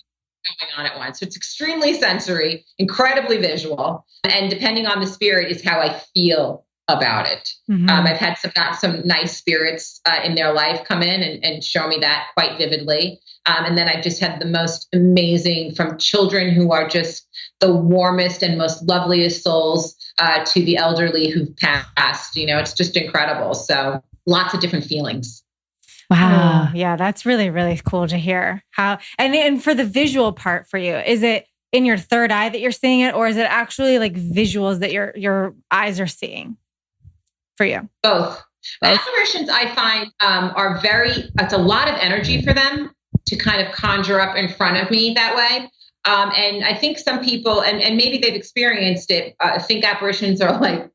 going on at once? So it's extremely sensory, incredibly visual. And depending on the spirit is how I feel about it. I've had some nice spirits in their life come in and show me that quite vividly. And then I've just had the most amazing, from children who are just the warmest and most loveliest souls to the elderly who've passed. It's just incredible. So lots of different feelings. Wow. Oh, yeah, that's really, really cool to hear. How and for the visual part for you, is it in your third eye that you're seeing it, or is it actually visuals that your eyes are seeing for you? Both. Apparitions, I find, are it's a lot of energy for them to kind of conjure up in front of me that way. And I think some people, and maybe they've experienced it, think apparitions are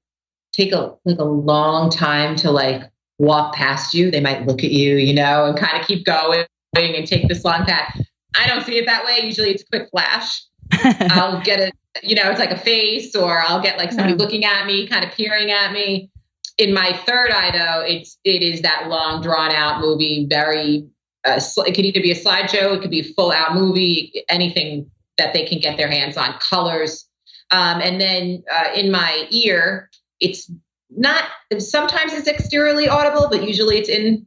take a long time to walk past you. They might look at you, and kind of keep going and take this long path. I don't see it that way. Usually it's a quick flash. I'll get it's like a face, or I'll get like somebody looking at me, kind of peering at me. In my third eye, though, it is that long, drawn out movie. Very, it could either be a slideshow, it could be a full out movie, anything that they can get their hands on, colors. And then in my ear, it's not. Sometimes it's exteriorly audible, but usually it's in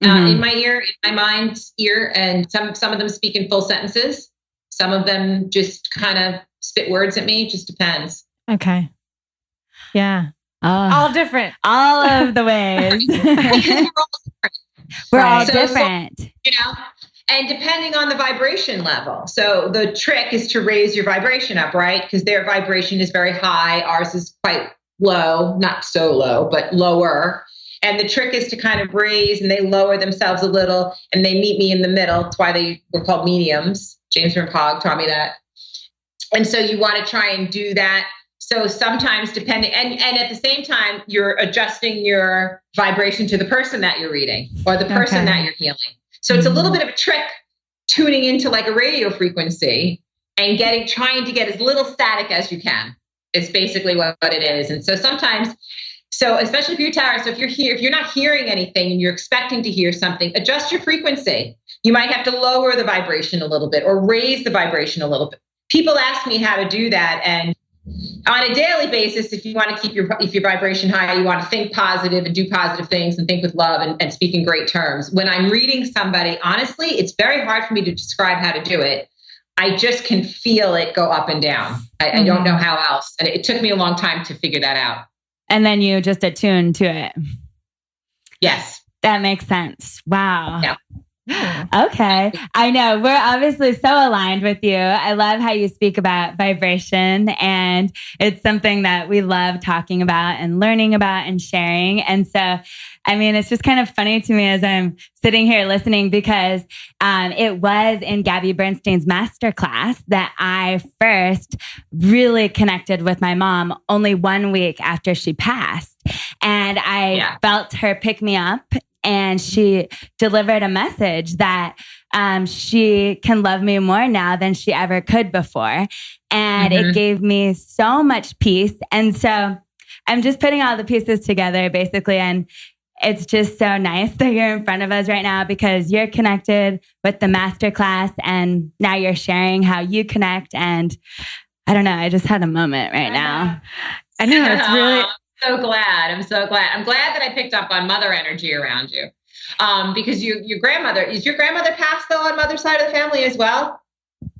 my ear, in my mind's ear, and some of them speak in full sentences. Some of them just kind of spit words at me. It just depends. Okay. Yeah. All different. All of the ways. We're all different. And depending on the vibration level. So the trick is to raise your vibration up, right? Because their vibration is very high. Ours is quite low, not so low, but lower. And the trick is to kind of raise, and they lower themselves a little, and they meet me in the middle. That's why they were called mediums. James Pog taught me that. And so you want to try and do that. So sometimes depending, and at the same time, you're adjusting your vibration to the person that you're reading or the person that you're healing. So it's a little bit of a trick tuning into like a radio frequency and trying to get as little static as you can. It's basically what it is. And so sometimes, especially if you're Tara, so if you're not hearing anything and you're expecting to hear something, adjust your frequency. You might have to lower the vibration a little bit or raise the vibration a little bit. People ask me how to do that. And on a daily basis, if you want to keep your vibration high, you want to think positive and do positive things and think with love and speak in great terms. When I'm reading somebody, honestly, it's very hard for me to describe how to do it. I just can feel it go up and down. I don't know how else. And it took me a long time to figure that out. And then you just attune to it. Yes. That makes sense. Wow. Yeah. Okay. I know we're obviously so aligned with you. I love how you speak about vibration, and it's something that we love talking about and learning about and sharing. And so, I mean, it's just kind of funny to me as I'm sitting here listening, because it was in Gabby Bernstein's masterclass that I first really connected with my mom only 1 week after she passed. And I felt her pick me up. And she delivered a message that she can love me more now than she ever could before. And it gave me so much peace. And so I'm just putting all the pieces together, basically. And it's just so nice that you're in front of us right now, because you're connected with the masterclass, and now you're sharing how you connect. And I don't know, I just had a moment right now. I know, it's really... I'm so glad. I'm glad that I picked up on mother energy around you. Because your grandmother passed though on mother's side of the family as well?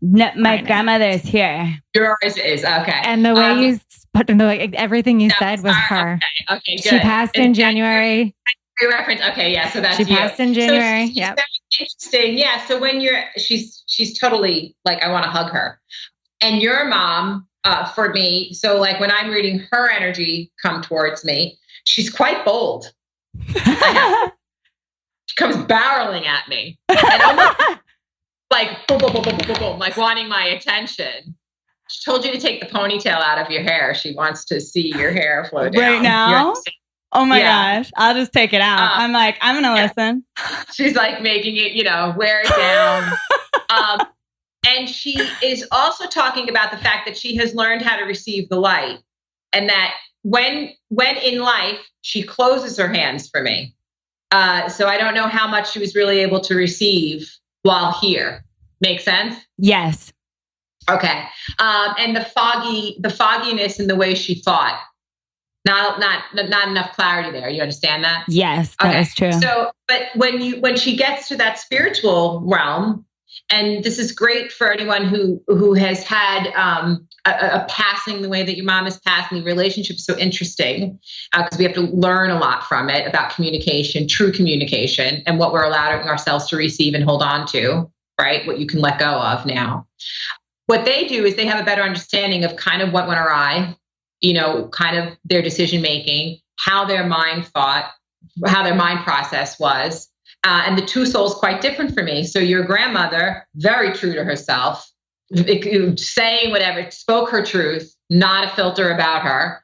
No, my grandmother is here. Yours is, okay. And the way everything you said was her. Okay, good. She passed in January. Reference. Okay, yeah. So that's she passed in January. So interesting. Yeah. So when she's totally like, I want to hug her. And your mom, for me, so like when I'm reading her energy come towards me, she's quite bold. She comes barreling at me, and almost like boom, boom, boom, boom, boom, boom, like wanting my attention. She told you to take the ponytail out of your hair. She wants to see your hair flow down right now. Oh my gosh, I'll just take it out. I'm like, I'm gonna listen. She's like making it, wear it down. And she is also talking about the fact that she has learned how to receive the light, and that when in life, she closes her hands for me. So I don't know how much she was really able to receive while here. Make sense? Yes. Okay. And the fogginess in the way she thought. Not enough clarity there. You understand that? Yes, that is true. So, but when she gets to that spiritual realm, and this is great for anyone who has had a passing the way that your mom has passed, and the relationship is so interesting because we have to learn a lot from it about communication, true communication, and what we're allowing ourselves to receive and hold on to, right? What you can let go of now. What they do is they have a better understanding of kind of what went awry, kind of their decision making, how their mind thought, how their mind process was. And the two souls quite different for me. So your grandmother, very true to herself, saying whatever, spoke her truth, not a filter about her.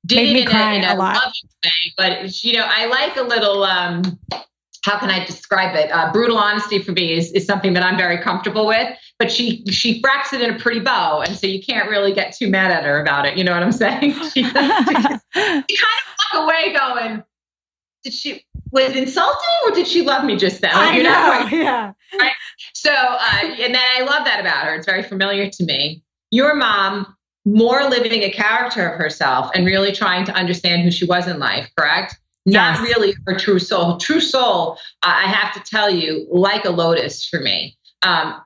Did it in a loving way, but I like a little, how can I describe it? Brutal honesty for me is something that I'm very comfortable with. but she fracks it in a pretty bow. And so you can't really get too mad at her about it. You know what I'm saying? She kind of walk away going, was it insulting or did she love me just then? I know. Yeah. Right? So, and then I love that about her. It's very familiar to me. Your mom, more living a character of herself and really trying to understand who she was in life, correct? Not really her true soul. True soul, I have to tell you, like a lotus for me.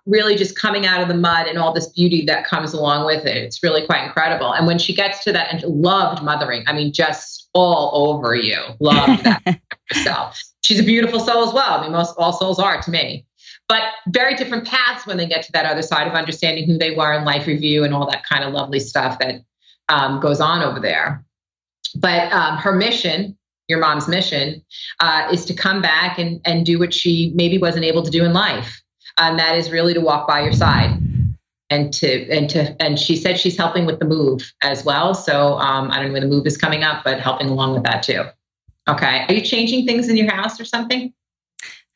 Really just coming out of the mud and all this beauty that comes along with it. It's really quite incredible. And when she gets to that and loved mothering, I mean, just all over you, loved that herself. She's a beautiful soul as well. I mean, all souls are to me, but very different paths when they get to that other side of understanding who they were in life review and all that kind of lovely stuff that goes on over there. But her mission, your mom's mission, is to come back and do what she maybe wasn't able to do in life. And that is really to walk by your side and she said she's helping with the move as well. So I don't know when the move is coming up, but helping along with that too. Okay. Are you changing things in your house or something?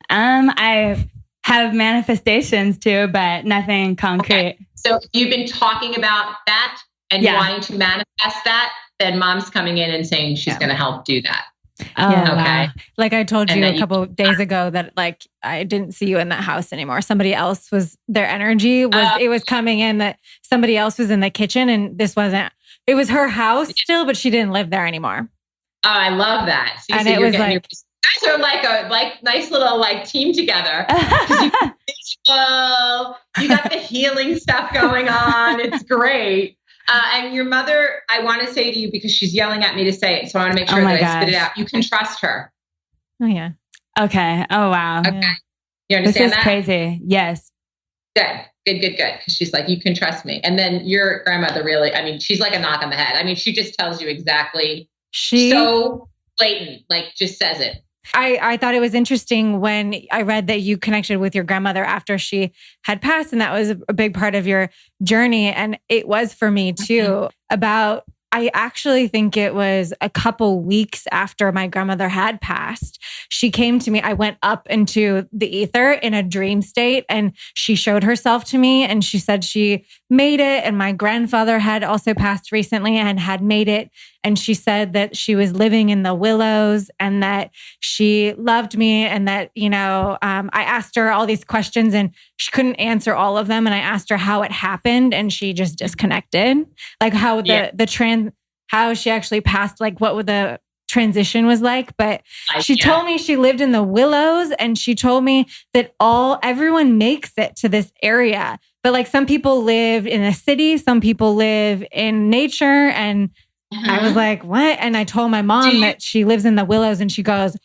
I have manifestations too, but nothing concrete. Okay. So if you've been talking about that and wanting to manifest that, then mom's coming in and saying she's going to help do that. Okay. Wow. Like I told you a couple of days ago that like I didn't see you in that house anymore. Somebody else was, their energy was, it was coming in that somebody else was in the kitchen and this wasn't, it was her house still, but she didn't live there anymore. Oh, I love that. So, and it was like, you guys are like a nice little like team together. You got the healing stuff going on. It's great. And your mother, I want to say to you, because she's yelling at me to say it, so I want to make sure that I spit it out. You can trust her. Oh, yeah. Okay. Oh, wow. Okay. You understand that? This is crazy. Yes. Good. Because she's like, you can trust me. And then your grandmother really, I mean, she's like a knock on the head. I mean, she just tells you exactly. So blatant, like just says it. I thought it was interesting when I read that you connected with your grandmother after she had passed, and that was a big part of your journey. And it was for me too. I actually think it was a couple weeks after my grandmother had passed. She came to me. I went up into the ether in a dream state and she showed herself to me and she said she made it. And my grandfather had also passed recently and had made it. And she said that she was living in the willows and that she loved me and that, I asked her all these questions and she couldn't answer all of them. And I asked her how it happened and she just disconnected, like how how she actually passed, like what the transition was like. But she told me she lived in the willows and she told me that everyone makes it to this area. But like some people live in a city, some people live in nature. And I was like, what? And I told my mom that she lives in the willows and she goes,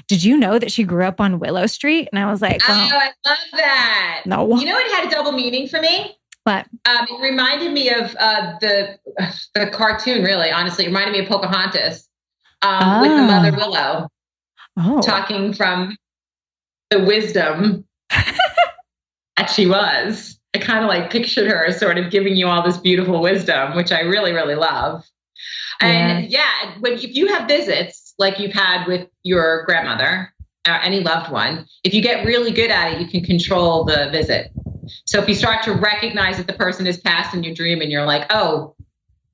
did you know that she grew up on Willow Street? And I was like, oh, I love that. No. You know, it had a double meaning for me. What? It reminded me of the cartoon, really, honestly. It reminded me of Pocahontas with the Mother Willow talking from the wisdom that she was. I kind of like pictured her sort of giving you all this beautiful wisdom, which I really, really love. And if you have visits like you've had with your grandmother or any loved one, if you get really good at it, you can control the visit. So if you start to recognize that the person has passed in your dream and you're like, oh,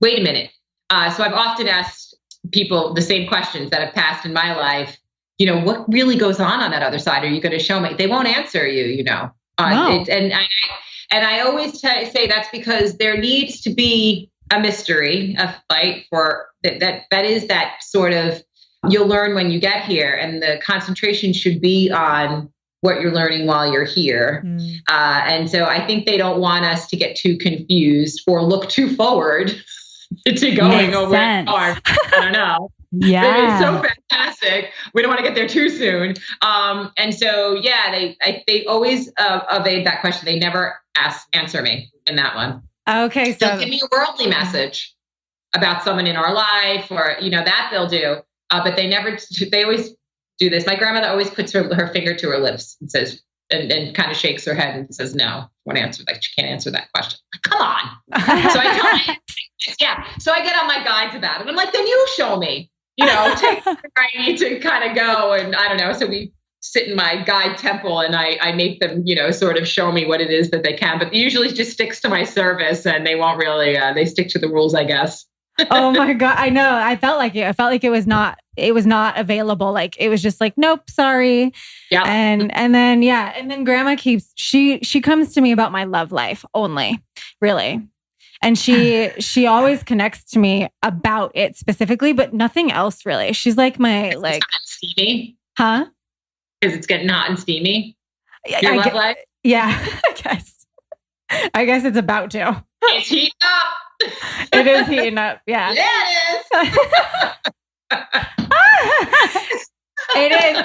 wait a minute. So I've often asked people the same questions that have passed in my life. What really goes on that other side? Are you going to show me? They won't answer you, No. And I always say that's because there needs to be a mystery, a fight for that is that sort of, you'll learn when you get here, and the concentration should be on what you're learning while you're here. And so I think they don't want us to get too confused or look too forward to going over. I don't know. Yeah. It's so fantastic. We don't want to get there too soon. And so, they always evade that question. They never answer me in that one. Okay. So give me a worldly message about someone in our life or, that they'll do. But they always do this. My grandmother always puts her finger to her lips and says, and kind of shakes her head and says, no, won't answer that. She can't answer that question. Like, come on. So I So I get on my guides about it. I'm like, then you show me, take where I need to kind of go. And I don't know. So we sit in my guide temple and I make them, sort of show me what it is that they can, but usually just sticks to my service and they won't really, they stick to the rules, I guess. Oh my God. I know. I felt like it. I felt like it was not available. Like it was just like, nope, sorry. Yeah. And then grandma she comes to me about my love life only, really. And she always connects to me about it specifically, but nothing else really. She's like my, like, steamy. Huh? Because it's getting hot and steamy. Your love life? Yeah, I guess it's about to. It's heating up. It is heating up. Yeah. Yeah, it is. It is.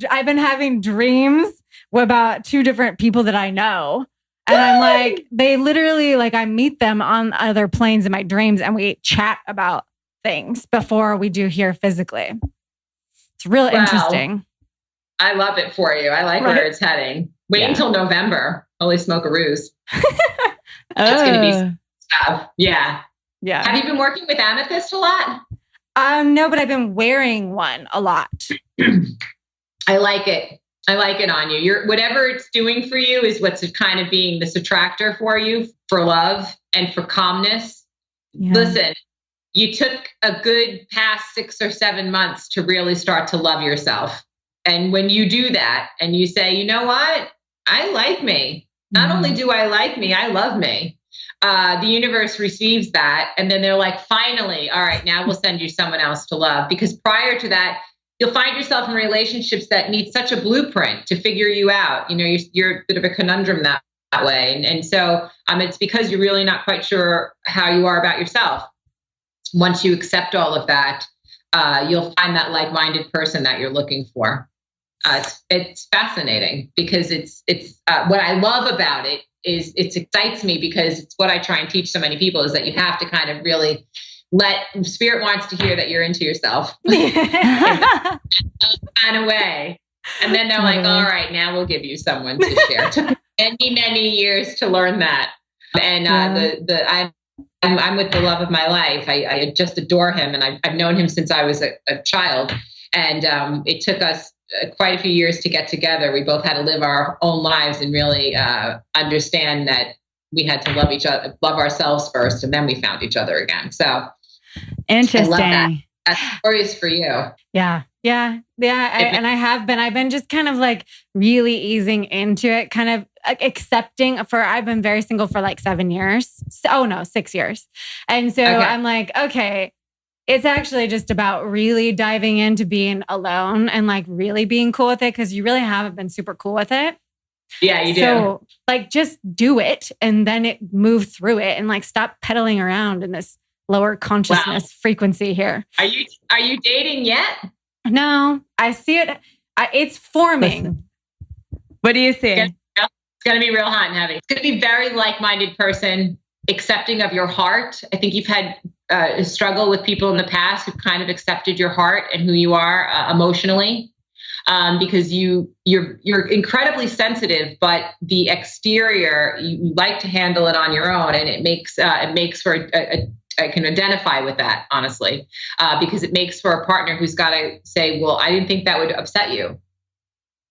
I've been having dreams about two different people that I know. And I'm like, they literally, like, I meet them on other planes in my dreams and we chat about things before we do here physically. It's real interesting. I love it for you. I like where it's heading. Wait until November. Holy smokeroos. That's going to be stuff. Yeah. Yeah. Have you been working with amethyst a lot? No, but I've been wearing one a lot. I like it. I like it on you. Whatever it's doing for you is what's kind of being this attractor for you, for love and for calmness. Yeah. Listen, you took a good past 6 or 7 months to really start to love yourself. And when you do that and you say, you know what? I like me. Not only do I like me, I love me. The universe receives that. And then they're like, finally, all right, now we'll send you someone else to love. Because prior to that, you'll find yourself in relationships that need such a blueprint to figure you out. You're a bit of a conundrum that way. And so it's because you're really not quite sure how you are about yourself. Once you accept all of that, you'll find that like-minded person that you're looking for. It's fascinating because it's what I love about it is it excites me because it's what I try and teach so many people is that you have to kind of really spirit wants to hear that you're into yourself kind of way. And then they're like, all right, now we'll give you someone to share. It took many, many years to learn that. And I'm with the love of my life. I just adore him. And I've known him since I was a child. And it took us quite a few years to get together. We both had to live our own lives and really understand that we had to love each other, love ourselves first, and then we found each other again. So interesting. I love that. That story is for you. Yeah. I've been just kind of like really easing into it, kind of accepting I've been very single for like 7 years. 6 years. And so I'm like, okay, it's actually just about really diving into being alone and like really being cool with it. Cause you really haven't been super cool with it. Yeah, you do. So like, just do it and then move through it and like, stop pedaling around in this lower consciousness frequency here. Are you dating yet? No, I see it. It's forming. Listen. What do you see? It's going to be real hot and heavy. It's going to be very like-minded person, accepting of your heart. I think you've had a struggle with people in the past who've kind of accepted your heart and who you are emotionally, because you're incredibly sensitive, but the exterior, you like to handle it on your own, and it makes for I can identify with that, honestly, because it makes for a partner who's got to say, well, I didn't think that would upset you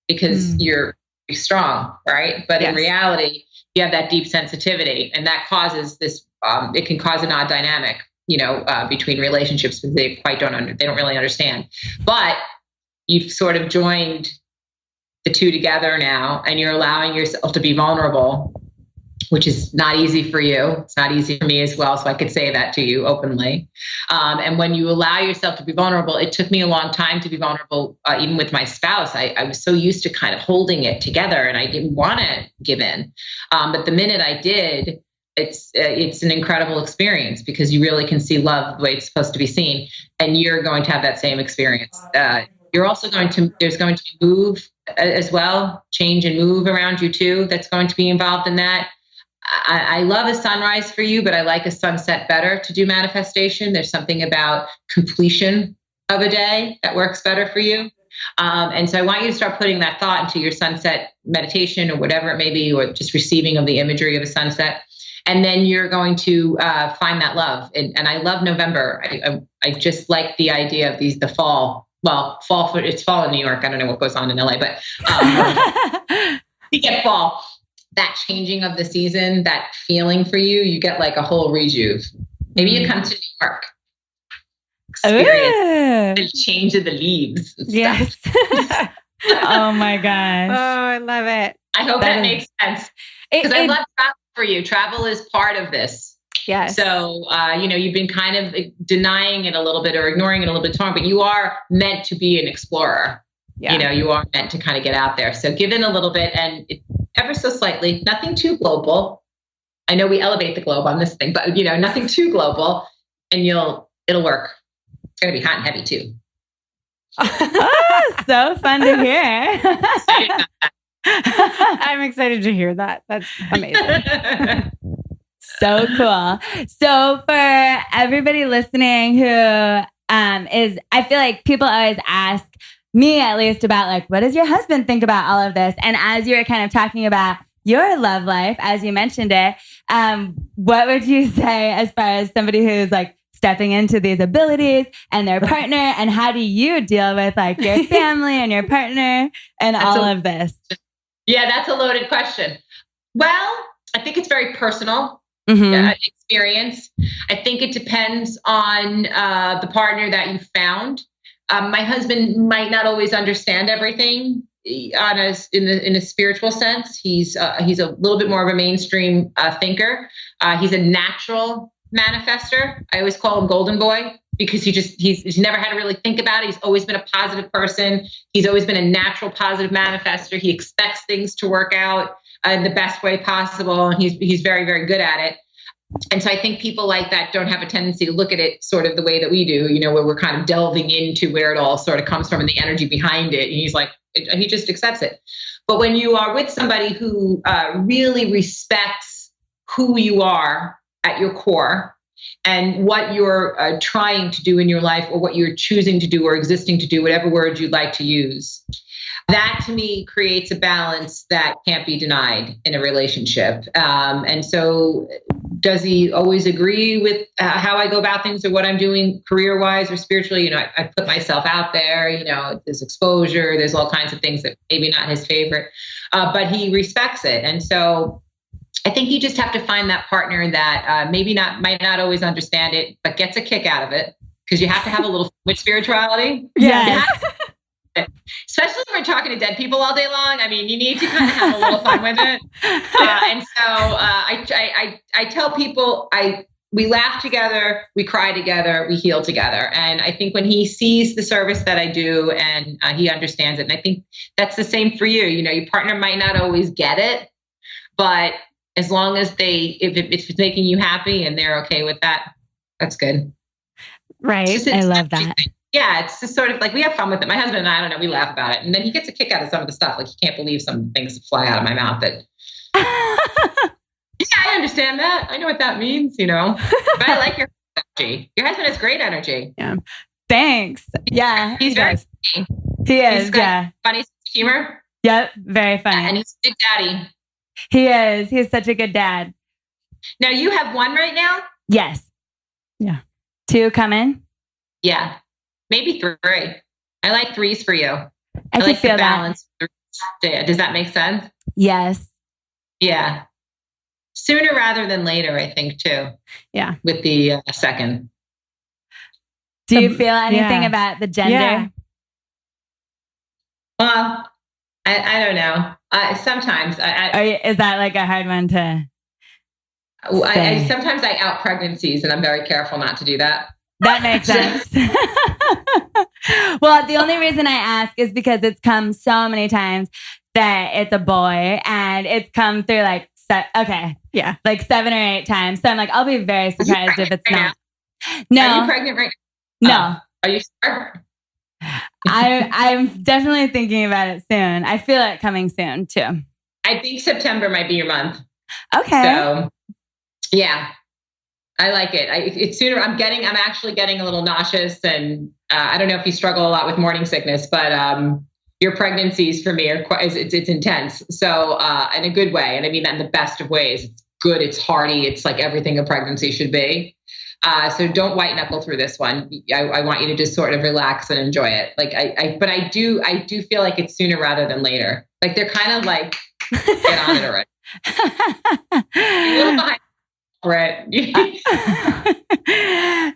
because you're strong, right? But in reality, you have that deep sensitivity, and that causes this, it can cause an odd dynamic, between relationships because they don't really understand. But you've sort of joined the two together now, and you're allowing yourself to be vulnerable, which is not easy for you. It's not easy for me as well. So I could say that to you openly. And when you allow yourself to be vulnerable, it took me a long time to be vulnerable, even with my spouse. I was so used to kind of holding it together and I didn't want to give in. But the minute I did, it's an incredible experience because you really can see love the way it's supposed to be seen. And you're going to have that same experience. You're also there's going to be move as well, change and move around you too. That's going to be involved in that. I love a sunrise for you, but I like a sunset better to do manifestation. There's something about completion of a day that works better for you. And so I want you to start putting that thought into your sunset meditation or whatever it may be, or just receiving of the imagery of a sunset. And then you're going to find that love. And I love November. I just like the idea of the fall it's fall in New York. I don't know what goes on in LA, but you get fall. That changing of the season, that feeling for you, you get like a whole rejuve. Maybe you come to New York, experience the change of the leaves. Yes. Oh my gosh. Oh, I love it. I hope that makes sense. Because I love travel for you. Travel is part of this. Yes. So, you've been kind of denying it a little bit or ignoring it a little bit, but you are meant to be an explorer. Yeah. You are meant to kind of get out there. So give in a little bit and ever so slightly, nothing too global. I know we elevate the globe on this thing, but nothing too global and it'll work. It's going to be hot and heavy too. Oh, so fun to hear. I'm excited to hear that. That's amazing. So cool. So for everybody listening who I feel like people always ask me at least about like, what does your husband think about all of this? And as you were kind of talking about your love life, as you mentioned it, what would you say as far as somebody who's like stepping into these abilities and their partner, and how do you deal with like your family and your partner and all of this? Yeah, that's a loaded question. Well, I think it's very personal experience. I think it depends on the partner that you found. My husband might not always understand everything in a spiritual sense. He's a little bit more of a mainstream thinker. He's a natural manifester. I always call him Golden Boy because he's never had to really think about it. He's always been a positive person. He's always been a natural positive manifester. He expects things to work out in the best way possible, and he's very, very good at it. And so I think people like that don't have a tendency to look at it sort of the way that we do, where we're kind of delving into where it all sort of comes from and the energy behind it. And he's like, he just accepts it. But when you are with somebody who really respects who you are at your core and what you're trying to do in your life, or what you're choosing to do or existing to do, whatever word you'd like to use, that to me creates a balance that can't be denied in a relationship. And so does he always agree with how I go about things or what I'm doing career-wise or spiritually? I put myself out there, there's exposure, there's all kinds of things that maybe not his favorite, but he respects it. And so I think you just have to find that partner that might not always understand it, but gets a kick out of it, because you have to have a little with spirituality. Yeah. Especially when we're talking to dead people all day long. I mean, you need to kind of have a little fun with it. And so I tell people, we laugh together, we cry together, we heal together. And I think when he sees the service that I do and he understands it, and I think that's the same for you. Your partner might not always get it, but as long as if it's making you happy and they're okay with that, that's good. Right. I love that. Yeah, it's just sort of like we have fun with it. My husband and I don't know, we laugh about it. And then he gets a kick out of some of the stuff. Like, he can't believe some things that fly out of my mouth that, yeah, I understand that. I know what that means, But I like your energy. Your husband has great energy. Yeah. Thanks. Yeah. He's very funny. He is, he's got funny sense of humor. Yep, very funny. And he's a big daddy. He is. He's such a good dad. Now, you have one right now? Yes. Yeah. 2 coming? Yeah. Maybe 3. I like 3s for you. I like feel the balance. Does that make sense? Yes. Yeah. Sooner rather than later, I think, too. Yeah. With the second. Do you feel anything about the gender? Yeah. Well, I don't know. Sometimes. Is that like a hard one to say? Sometimes I out pregnancies, and I'm very careful not to do that. That makes sense. Well, the only reason I ask is because it's come so many times that it's a boy, and it's come through like 7 or 8 times. So I'm like, I'll be very surprised if it's not. No. Are you pregnant right now? No. Are you sure? I'm definitely thinking about it soon. I feel it coming soon too. I think September might be your month. Okay. So, yeah. I like it. It's sooner. I'm actually getting a little nauseous, and I don't know if you struggle a lot with morning sickness, but your pregnancies for me it's intense. So in a good way, and I mean that in the best of ways. It's good. It's hearty. It's like everything a pregnancy should be. So don't white knuckle through this one. I want you to just sort of relax and enjoy it. Like but I do feel like it's sooner rather than later. Like they're kind of like, get on it already. A little behind, Britt.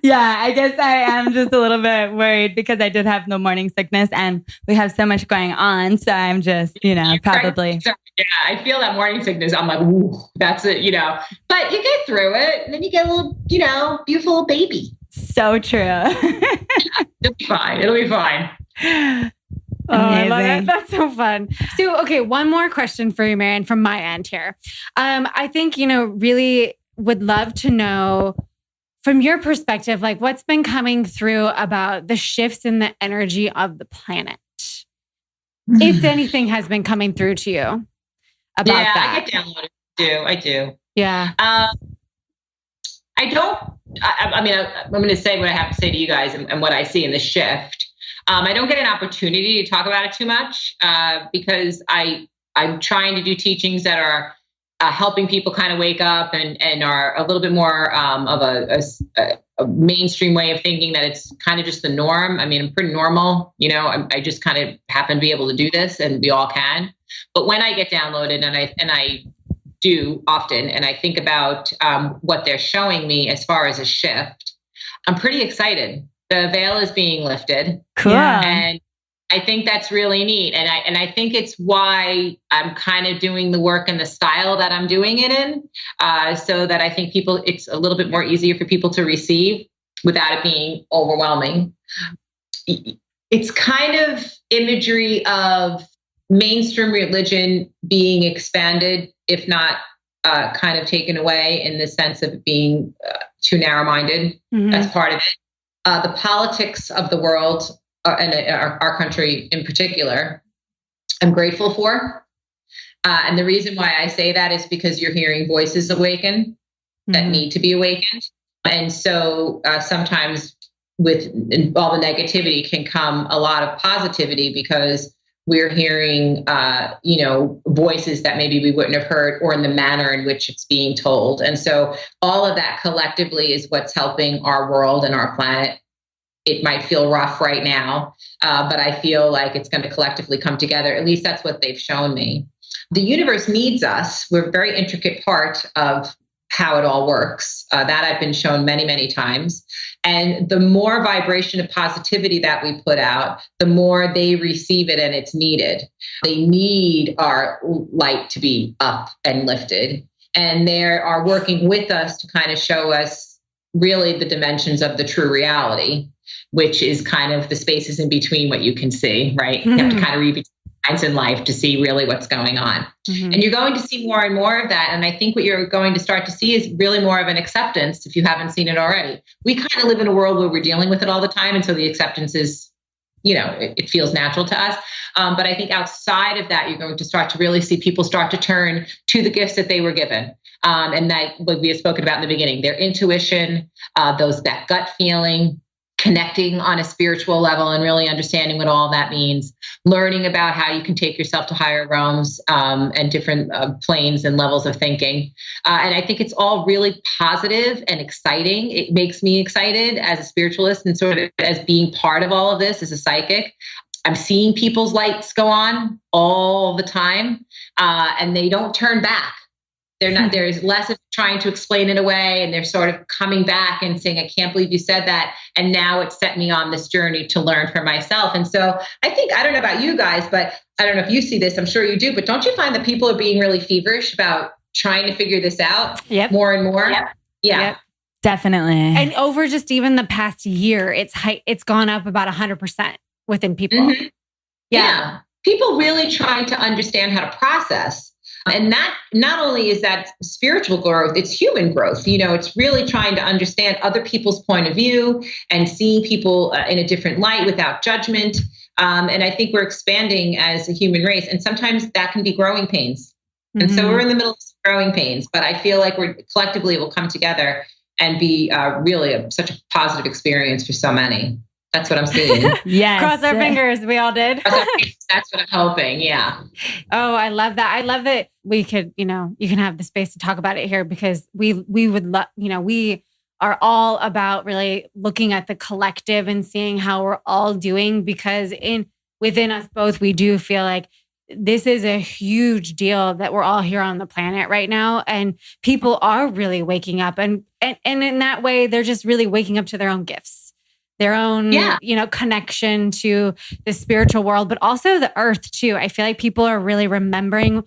Yeah, I guess I am just a little bit worried because I did have no morning sickness and we have so much going on. So I'm just, probably. Yeah, I feel that morning sickness. I'm like, ooh, that's it, But you get through it and then you get a little, beautiful little baby. So true. It'll be fine. It'll be fine. Oh, I love it. That's so fun. So, okay, one more question for you, Maryann, from my end here. I think, really would love to know from your perspective, like what's been coming through about the shifts in the energy of the planet. If anything has been coming through to you about that. I get downloaded. I do. Yeah. I don't, I'm going to say what I have to say to you guys and what I see in the shift. I don't get an opportunity to talk about it too much because I'm trying to do teachings that are helping people kind of wake up and are a little bit more of a mainstream way of thinking that it's kind of just the norm. I mean, I'm pretty normal, I just kind of happen to be able to do this and we all can. But when I get downloaded and I do often, and I think about what they're showing me as far as a shift, I'm pretty excited. The veil is being lifted. Cool. And I think that's really neat. And I think it's why I'm kind of doing the work in the style that I'm doing it in, so that I think it's a little bit more easier for people to receive without it being overwhelming. It's kind of imagery of mainstream religion being expanded, if not kind of taken away in the sense of it being too narrow-minded. Mm-hmm. That's part of it. The politics of the world and our country in particular, I'm grateful for. And the reason why I say that is because you're hearing voices awaken that need to be awakened. And so sometimes with all the negativity can come a lot of positivity because we're hearing, voices that maybe we wouldn't have heard or in the manner in which it's being told. And so all of that collectively is what's helping our world and our planet. It might feel rough right now, but I feel like it's going to collectively come together. At least that's what they've shown me. The universe needs us. We're a very intricate part of how it all works. That I've been shown many, many times. And the more vibration of positivity that we put out, the more they receive it and it's needed. They need our light to be up and lifted. And they are working with us to kind of show us really the dimensions of the true reality, which is kind of the spaces in between what you can see, right? Mm-hmm. You have to kind of read between lines in life to see really what's going on. Mm-hmm. And you're going to see more and more of that. And I think what you're going to start to see is really more of an acceptance if you haven't seen it already. We kind of live in a world where we're dealing with it all the time. And so the acceptance is, it feels natural to us. But I think outside of that, you're going to start to really see people start to turn to the gifts that they were given. And that, what we had spoken about in the beginning, their intuition, that gut feeling, connecting on a spiritual level and really understanding what all that means, learning about how you can take yourself to higher realms and different planes and levels of thinking. And I think it's all really positive and exciting. It makes me excited as a spiritualist and sort of as being part of all of this as a psychic. I'm seeing people's lights go on all the time and they don't turn back. There's less of trying to explain it away, and they're sort of coming back and saying, I can't believe you said that. And now it's set me on this journey to learn for myself. And so I don't know about you guys, but I don't know if you see this, I'm sure you do, but don't you find that people are being really feverish about trying to figure this out more and more? Yep. Yeah. Yep. Definitely. And over just even the past year, it's gone up about 100% within people. Mm-hmm. Yeah. People really trying to understand how to process. And that not only is that spiritual growth, it's human growth. It's really trying to understand other people's point of view and seeing people in a different light without judgment. And I think we're expanding as a human race. And sometimes that can be growing pains. Mm-hmm. And so we're in the middle of growing pains, but I feel like we're collectively will come together and be really such a positive experience for so many. That's what I'm seeing. Yes. Cross our fingers. We all did. That's what I'm hoping. Yeah. Oh, I love that. I love that we could, you can have the space to talk about it here because we would love, we are all about really looking at the collective and seeing how we're all doing, because within us both, we do feel like this is a huge deal that we're all here on the planet right now. And people are really waking up. And in that way, they're just really waking up to their own gifts, their own, connection to the spiritual world, but also the earth too. I feel like people are really remembering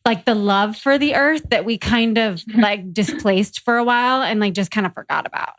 like the love for the earth that we kind of like displaced for a while and like just kind of forgot about.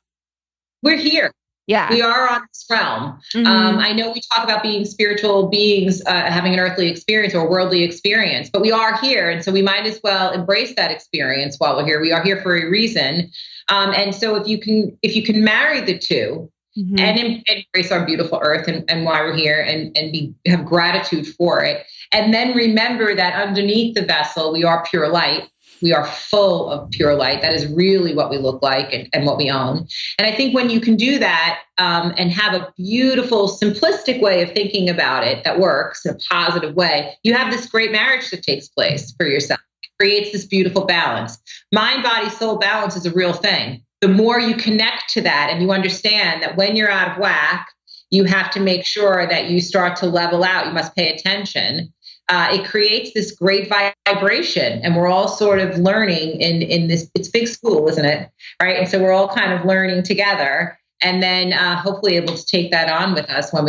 We're here. Yeah. We are on this realm. I know we talk about being spiritual beings, having an earthly experience or worldly experience, but we are here. And so we might as well embrace that experience while we're here. We are here for a reason. And so if you can marry the two and embrace our beautiful earth and why we're here and have gratitude for it. And then remember that underneath the vessel, we are pure light. We are full of pure light. That is really what we look like and what we own. And I think when you can do that and have a beautiful, simplistic way of thinking about it that works in a positive way, you have this great marriage that takes place for yourself. It creates this beautiful balance. Mind, body, soul balance is a real thing. The more you connect to that and you understand that when you're out of whack, you have to make sure that you start to level out. You must pay attention. It creates this great vibration, and we're all sort of learning in this. It's big school, isn't it? Right. And so we're all kind of learning together, and then hopefully able to take that on with us when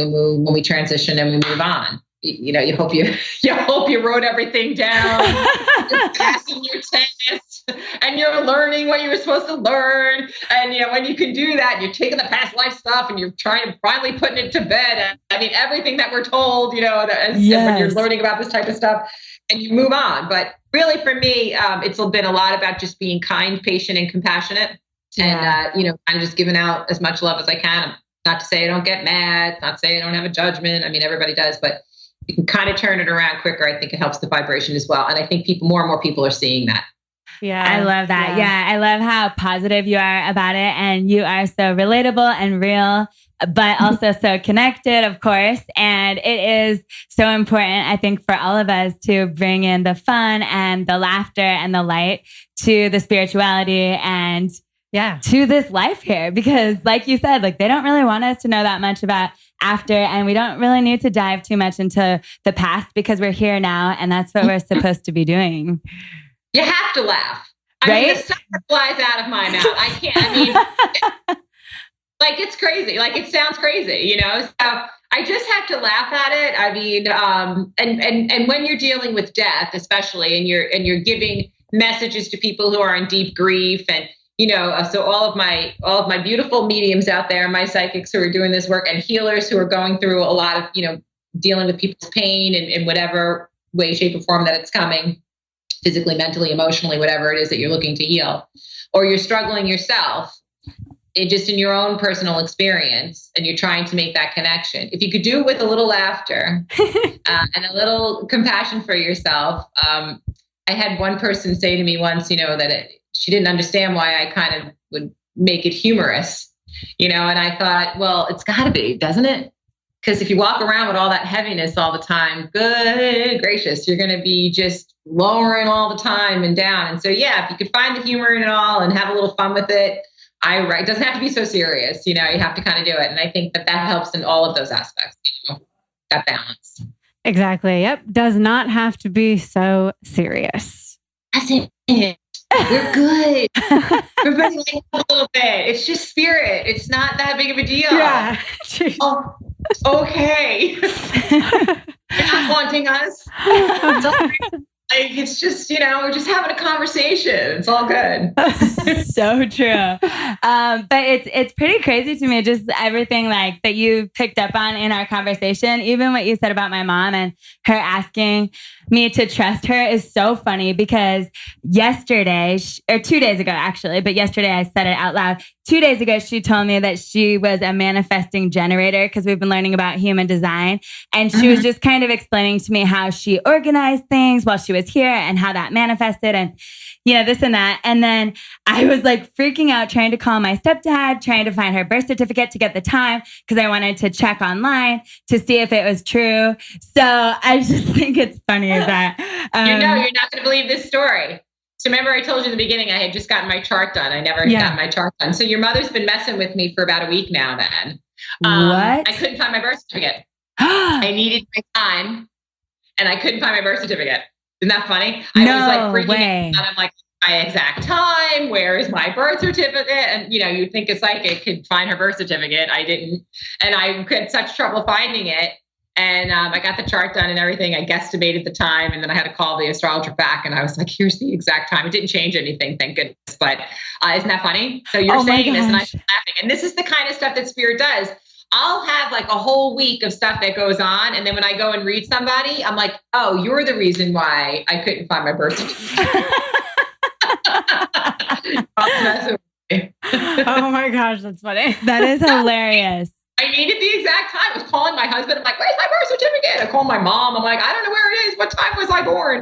we transition and we move on. You hope you wrote everything down, you're passing your test, and you're learning what you were supposed to learn. And when you can do that, you're taking the past life stuff and you're trying to finally putting it to bed. I mean, everything that we're told, when you're learning about this type of stuff, and you move on. But really, for me, it's been a lot about just being kind, patient, and compassionate, and kind of just giving out as much love as I can. Not to say I don't get mad, not to say I don't have a judgment. I mean, everybody does, but you can kind of turn it around quicker. I think it helps the vibration as well. And I think more and more people are seeing that. Yeah. I love that. Yeah. I love how positive you are about it. And you are so relatable and real, but also so connected, of course. And it is so important, I think, for all of us to bring in the fun and the laughter and the light to the spirituality and to this life here. Because like you said, like they don't really want us to know that much about after, and we don't really need to dive too much into the past because we're here now, and that's what we're supposed to be doing. You have to laugh. Right? I mean, the stuff flies out of my mouth. I can't. I mean, it's crazy. Like it sounds crazy, So I just have to laugh at it. I mean, and when you're dealing with death, especially, and you're giving messages to people who are in deep grief, and so all of my beautiful mediums out there, my psychics who are doing this work, and healers who are going through a lot of dealing with people's pain in whatever way, shape, or form that it's coming. Physically, mentally, emotionally, whatever it is that you're looking to heal, or you're struggling yourself in your own personal experience, and you're trying to make that connection. If you could do it with a little laughter and a little compassion for yourself. I had one person say to me once, that she didn't understand why I kind of would make it humorous, and I thought, well, it's got to be, doesn't it? Because if you walk around with all that heaviness all the time, good gracious, you're going to be just lowering all the time and down. And so, if you could find the humor in it all and have a little fun with it, it doesn't have to be so serious. You have to kind of do it. And I think that helps in all of those aspects, that balance. Exactly. Yep. Does not have to be so serious. That's it. We're good. Everybody likes a little bit. It's just spirit. It's not that big of a deal. Yeah. Oh, okay. You're not haunting us. It's just, we're just having a conversation. It's all good. So true. But it's pretty crazy to me, just everything like that you picked up on in our conversation. Even what you said about my mom and her asking me to trust her is so funny, because yesterday, or 2 days ago, actually, but yesterday I said it out loud. 2 days ago, she told me that she was a manifesting generator, because we've been learning about human design. And she was just kind of explaining to me how she organized things while she was here and how that manifested and, this and that. And then I was like freaking out, trying to call my stepdad, trying to find her birth certificate to get the time, because I wanted to check online to see if it was true. So I just think it's funny that... you're not going to believe this story. So remember I told you in the beginning, I had just gotten my chart done. I never got my chart done. So your mother's been messing with me for about a week now then. What? I couldn't find my birth certificate. I needed my time and I couldn't find my birth certificate. Isn't that funny? I was like freaking out. I'm like, my exact time, where is my birth certificate? And you'd think a psychic could find her birth certificate. I didn't. And I had such trouble finding it. And I got the chart done and everything. I guesstimated the time. And then I had to call the astrologer back. And I was like, here's the exact time. It didn't change anything, thank goodness. But isn't that funny? So you're saying this and I'm laughing. And this is the kind of stuff that Spirit does. I'll have like a whole week of stuff that goes on. And then when I go and read somebody, I'm like, oh, you're the reason why I couldn't find my birth certificate. Oh my gosh, that's funny. That is hilarious. I needed the exact time. I was calling my husband. I'm like, where's my birth certificate? I called my mom. I'm like, I don't know where it is. What time was I born?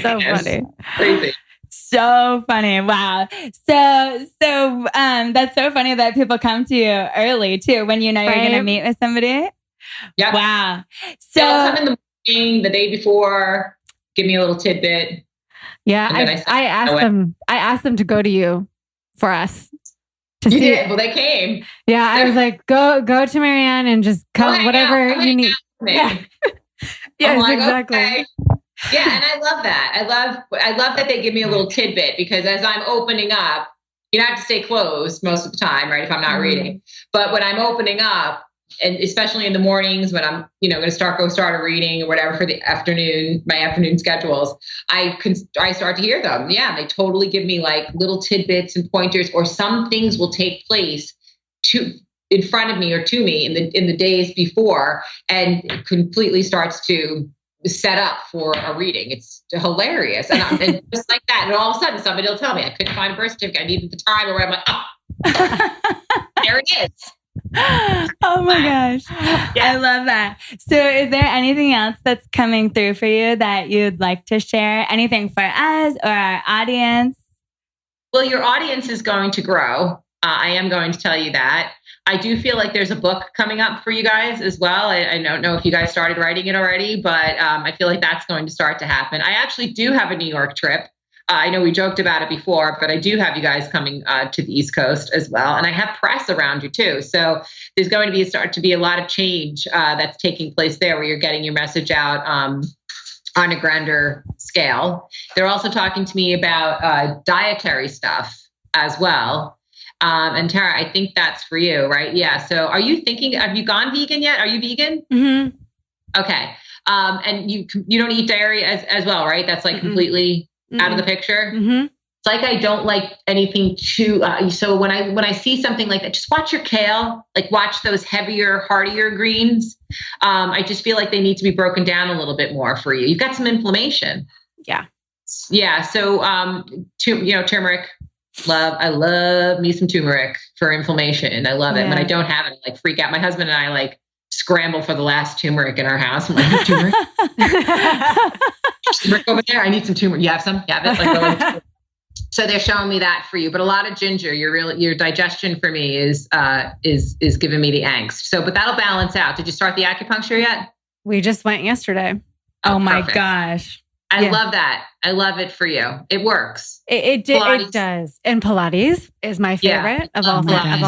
So funny. Crazy. So funny. Wow. So that's so funny that people come to you early too, when you're going to meet with somebody. Yeah. Wow. So they'll come in the morning, the day before, give me a little tidbit. Yeah. I asked them to go to you for us. You did. Well, they came. Yeah. I was like, go to Maryann and just come, whatever you need. Yeah. Yes, like, exactly. Okay. Yeah. And I love that. I love that they give me a little tidbit, because as I'm opening up, you have to stay closed most of the time, right? If I'm not reading, but when I'm opening up, and especially in the mornings when I'm, going to start a reading or whatever for the afternoon, my afternoon schedules, I start to hear them. Yeah. They totally give me like little tidbits and pointers, or some things will take place in front of me or to me in the days before, and it completely starts to set up for a reading. It's hilarious. And just like that. And all of a sudden somebody will tell me I couldn't find a birth certificate. I needed the time, or I'm like, oh, there it is. Oh my gosh. Yeah. I love that. So is there anything else that's coming through for you that you'd like to share? Anything for us or our audience? Well, your audience is going to grow. I am going to tell you that. I do feel like there's a book coming up for you guys as well. I don't know if you guys started writing it already, but I feel like that's going to start to happen. I actually do have a New York trip. I know we joked about it before, but I do have you guys coming to the East Coast as well. And I have press around you too. So there's going to start to be a lot of change that's taking place there, where you're getting your message out on a grander scale. They're also talking to me about dietary stuff as well. And Tara, I think that's for you, right? Yeah. So have you gone vegan yet? Are you vegan? Mm-hmm. Okay. And you don't eat dairy as well, right? That's like completely out of the picture. Mm-hmm. It's like, I don't like anything too, so when I see something like that, just watch your kale, like watch those heavier, heartier greens. I just feel like they need to be broken down a little bit more for you. You've got some inflammation. Yeah. Yeah. So, turmeric, I love me some turmeric for inflammation. I love it. When I don't have it, I like freak out. My husband and I like scramble for the last turmeric in our house. I'm like, turmeric? Turmeric over there. I need some turmeric. You have some? Yeah. Like, so they're showing me that for you, but a lot of ginger. Your digestion for me is giving me the angst. So, but that'll balance out. Did you start the acupuncture yet? We just went yesterday. Oh my gosh. I love that. I love it for you. It works. It does. And Pilates is my favorite of all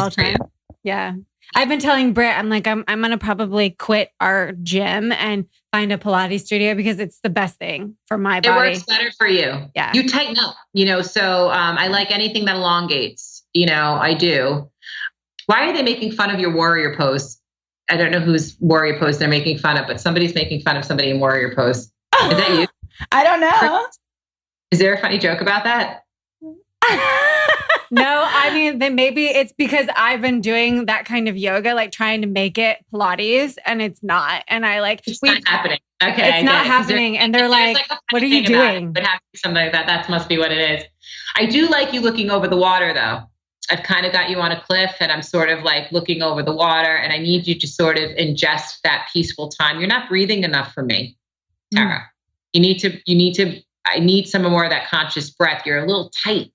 time. Yeah. I've been telling Britt, I'm like, I'm going to probably quit our gym and find a Pilates studio, because it's the best thing for my body. It works better for you. Yeah. You tighten up, so I like anything that elongates, I do. Why are they making fun of your warrior pose? I don't know whose warrior pose they're making fun of, but somebody's making fun of somebody in warrior pose. Is that you? I don't know. Is there a funny joke about that? No, I mean, then maybe it's because I've been doing that kind of yoga, like trying to make it Pilates, and it's not. And it's not happening. Okay. It's not happening. And they're like, what are you doing? It has to be something like that. That must be what it is. I do like you looking over the water though. I've kind of got you on a cliff and I'm sort of like looking over the water, and I need you to sort of ingest that peaceful time. You're not breathing enough for me, Tara. I need some more of that conscious breath. You're a little tight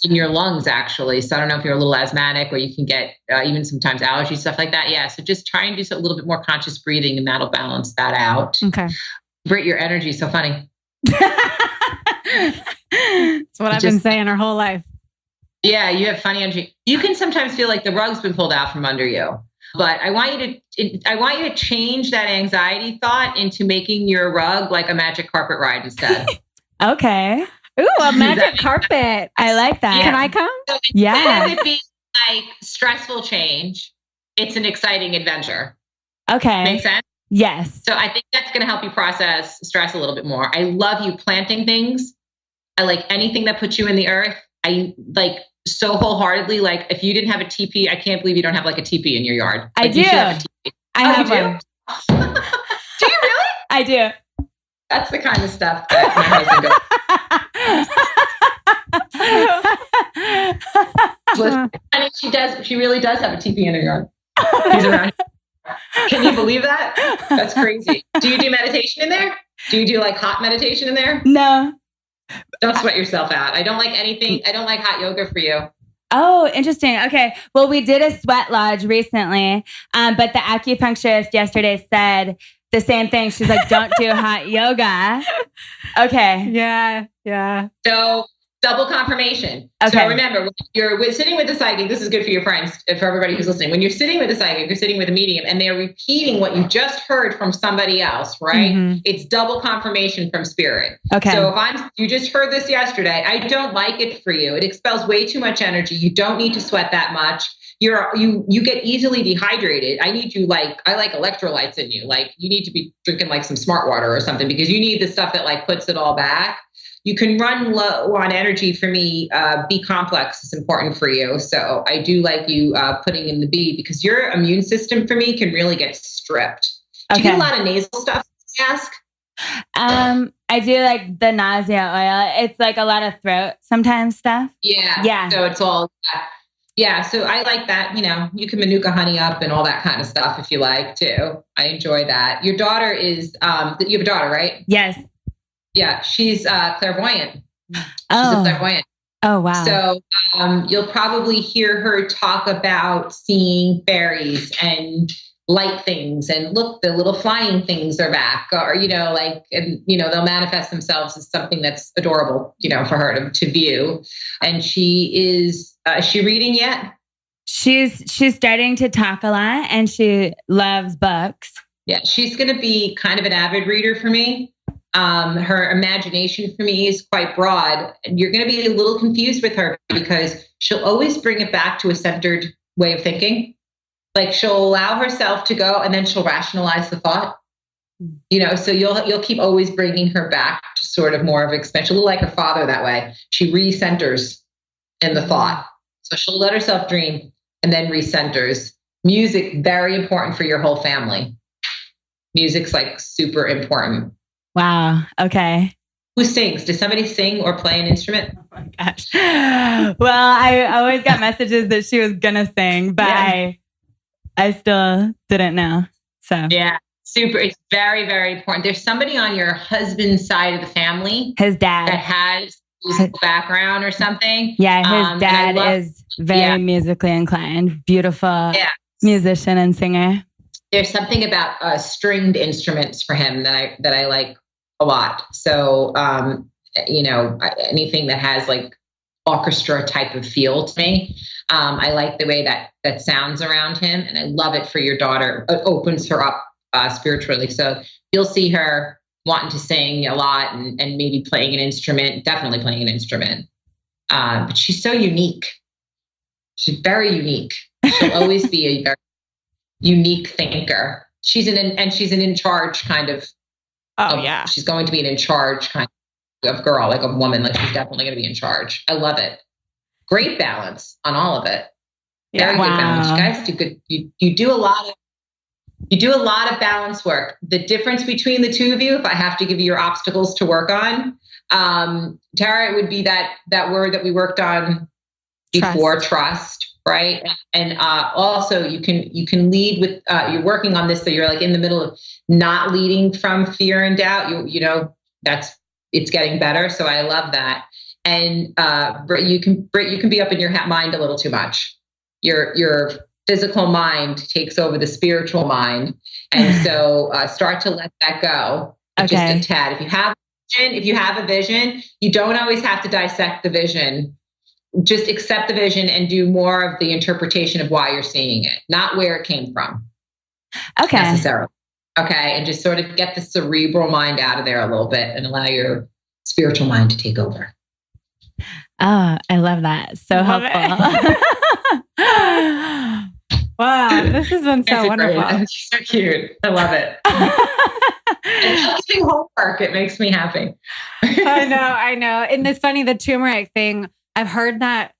in your lungs, actually. So I don't know if you're a little asthmatic, or you can get even sometimes allergy, stuff like that. Yeah. So just try and do a little bit more conscious breathing, and that'll balance that out. Okay. Britt, your energy is so funny. That's what I've been saying our whole life. Yeah, you have funny energy. You can sometimes feel like the rug's been pulled out from under you. But I want you to change that anxiety thought into making your rug like a magic carpet ride instead. Okay. Ooh, a magic carpet. I like that. Yeah. Can I come? So instead of it being like stressful change, it's an exciting adventure. Okay. Make sense? Yes. So I think that's going to help you process stress a little bit more. I love you planting things. I like anything that puts you in the earth. I like so wholeheartedly. Like if you didn't have a teepee, I can't believe you don't have like a teepee in your yard. I Like, do. you should have a teepee. I have you do? one. Do you really? I do. That's the kind of stuff that my husband does. Listen, honey, she does. She really does have a teepee in her yard. He's around. Can you believe that? That's crazy. Do you do meditation in there? Do you do like hot meditation in there? No. Don't sweat yourself out. I don't like anything. I don't like hot yoga for you. Oh, interesting. Okay. Well, we did a sweat lodge recently, but the acupuncturist yesterday said the same thing. She's like, don't do hot yoga. Okay. Yeah. So double confirmation. Okay. So remember, when you're sitting with the psychic, this is good for your friends, for everybody who's listening. When you're sitting with the psychic, you're sitting with a medium and they're repeating what you just heard from somebody else, right? Mm-hmm. It's double confirmation from spirit. Okay. So if you just heard this yesterday, I don't like it for you. It expels way too much energy. You don't need to sweat that much. You get easily dehydrated. I like electrolytes in you. Like you need to be drinking like some smart water or something because you need the stuff that like puts it all back. You can run low on energy for me. B complex is important for you. So I do like you putting in the B because your immune system for me can really get stripped. Do you get a lot of nasal stuff, ask? I do like the nausea oil. It's like a lot of throat sometimes stuff. Yeah. So it's all, so I like that. You know, you can manuka honey up and all that kind of stuff if you like too. I enjoy that. Your daughter is, you have a daughter, right? Yes. Yeah, she's clairvoyant. She's Oh. a clairvoyant. Oh, wow. So you'll probably hear her talk about seeing fairies and light things and look, the little flying things are back or, they'll manifest themselves as something that's adorable, for her to view. And is she reading yet? She's starting to talk a lot and she loves books. Yeah, she's going to be kind of an avid reader for me. Her imagination for me is quite broad and you're going to be a little confused with her because she'll always bring it back to a centered way of thinking. Like she'll allow herself to go and then she'll rationalize the thought, so you'll keep always bringing her back to sort of more of expansion, a little like her father that way. She recenters in the thought. So she'll let herself dream and then recenters. Music, very important for your whole family. Music's like super important. Wow. Okay. Who sings? Does somebody sing or play an instrument? Oh my gosh. Well, I always got messages that she was going to sing, but I still didn't know. So yeah, super. It's very, very important. There's somebody on your husband's side of the family. His dad. That has musical background or something. Yeah. His dad is very musically inclined. Beautiful musician and singer. There's something about stringed instruments for him that I like a lot. So, anything that has like orchestra type of feel to me. I like the way that sounds around him and I love it for your daughter. It opens her up spiritually. So you'll see her wanting to sing a lot and maybe playing an instrument, definitely playing an instrument. But she's so unique. She's very unique. She'll always be a very unique thinker. She's an in charge kind of. She's going to be an in charge kind of girl, like a woman. Like she's definitely going to be in charge. I love it. Great balance on all of it. Very good balance. You guys do good. You do a lot of balance work. The difference between the two of you, if I have to give you your obstacles to work on, Tara, it would be that word that we worked on before, trust. Right. And also you can lead with, you're working on this. So you're like in the middle of not leading from fear and doubt. It's getting better. So I love that. And Britt, you can be up in your mind a little too much. Your physical mind takes over the spiritual mind. And so start to let that go. Just a tad. If you have if you have a vision, you don't always have to dissect the vision. Just accept the vision and do more of the interpretation of why you're seeing it, not where it came from. Okay. Necessarily. Okay. And just sort of get the cerebral mind out of there a little bit and allow your spiritual mind to take over. Oh, I love that. So helpful. Wow, this has been so wonderful. It's so cute. I love it. And doing homework, it makes me happy. I know. And it's funny, the turmeric thing, I've heard that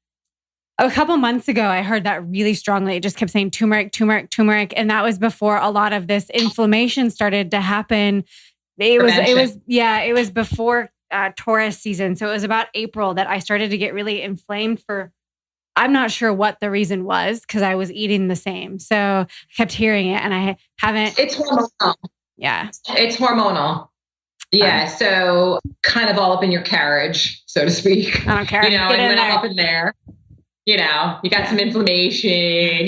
a couple months ago. I heard that really strongly. It just kept saying turmeric, turmeric, turmeric. And that was before a lot of this inflammation started to happen. It was before Taurus season. So it was about April that I started to get really inflamed for, I'm not sure what the reason was because I was eating the same. So I kept hearing it and I haven't. It's hormonal. Yeah. It's hormonal. Yeah. So kind of all up in your carriage, so to speak. I don't care. And when I'm up in there, you got some inflammation,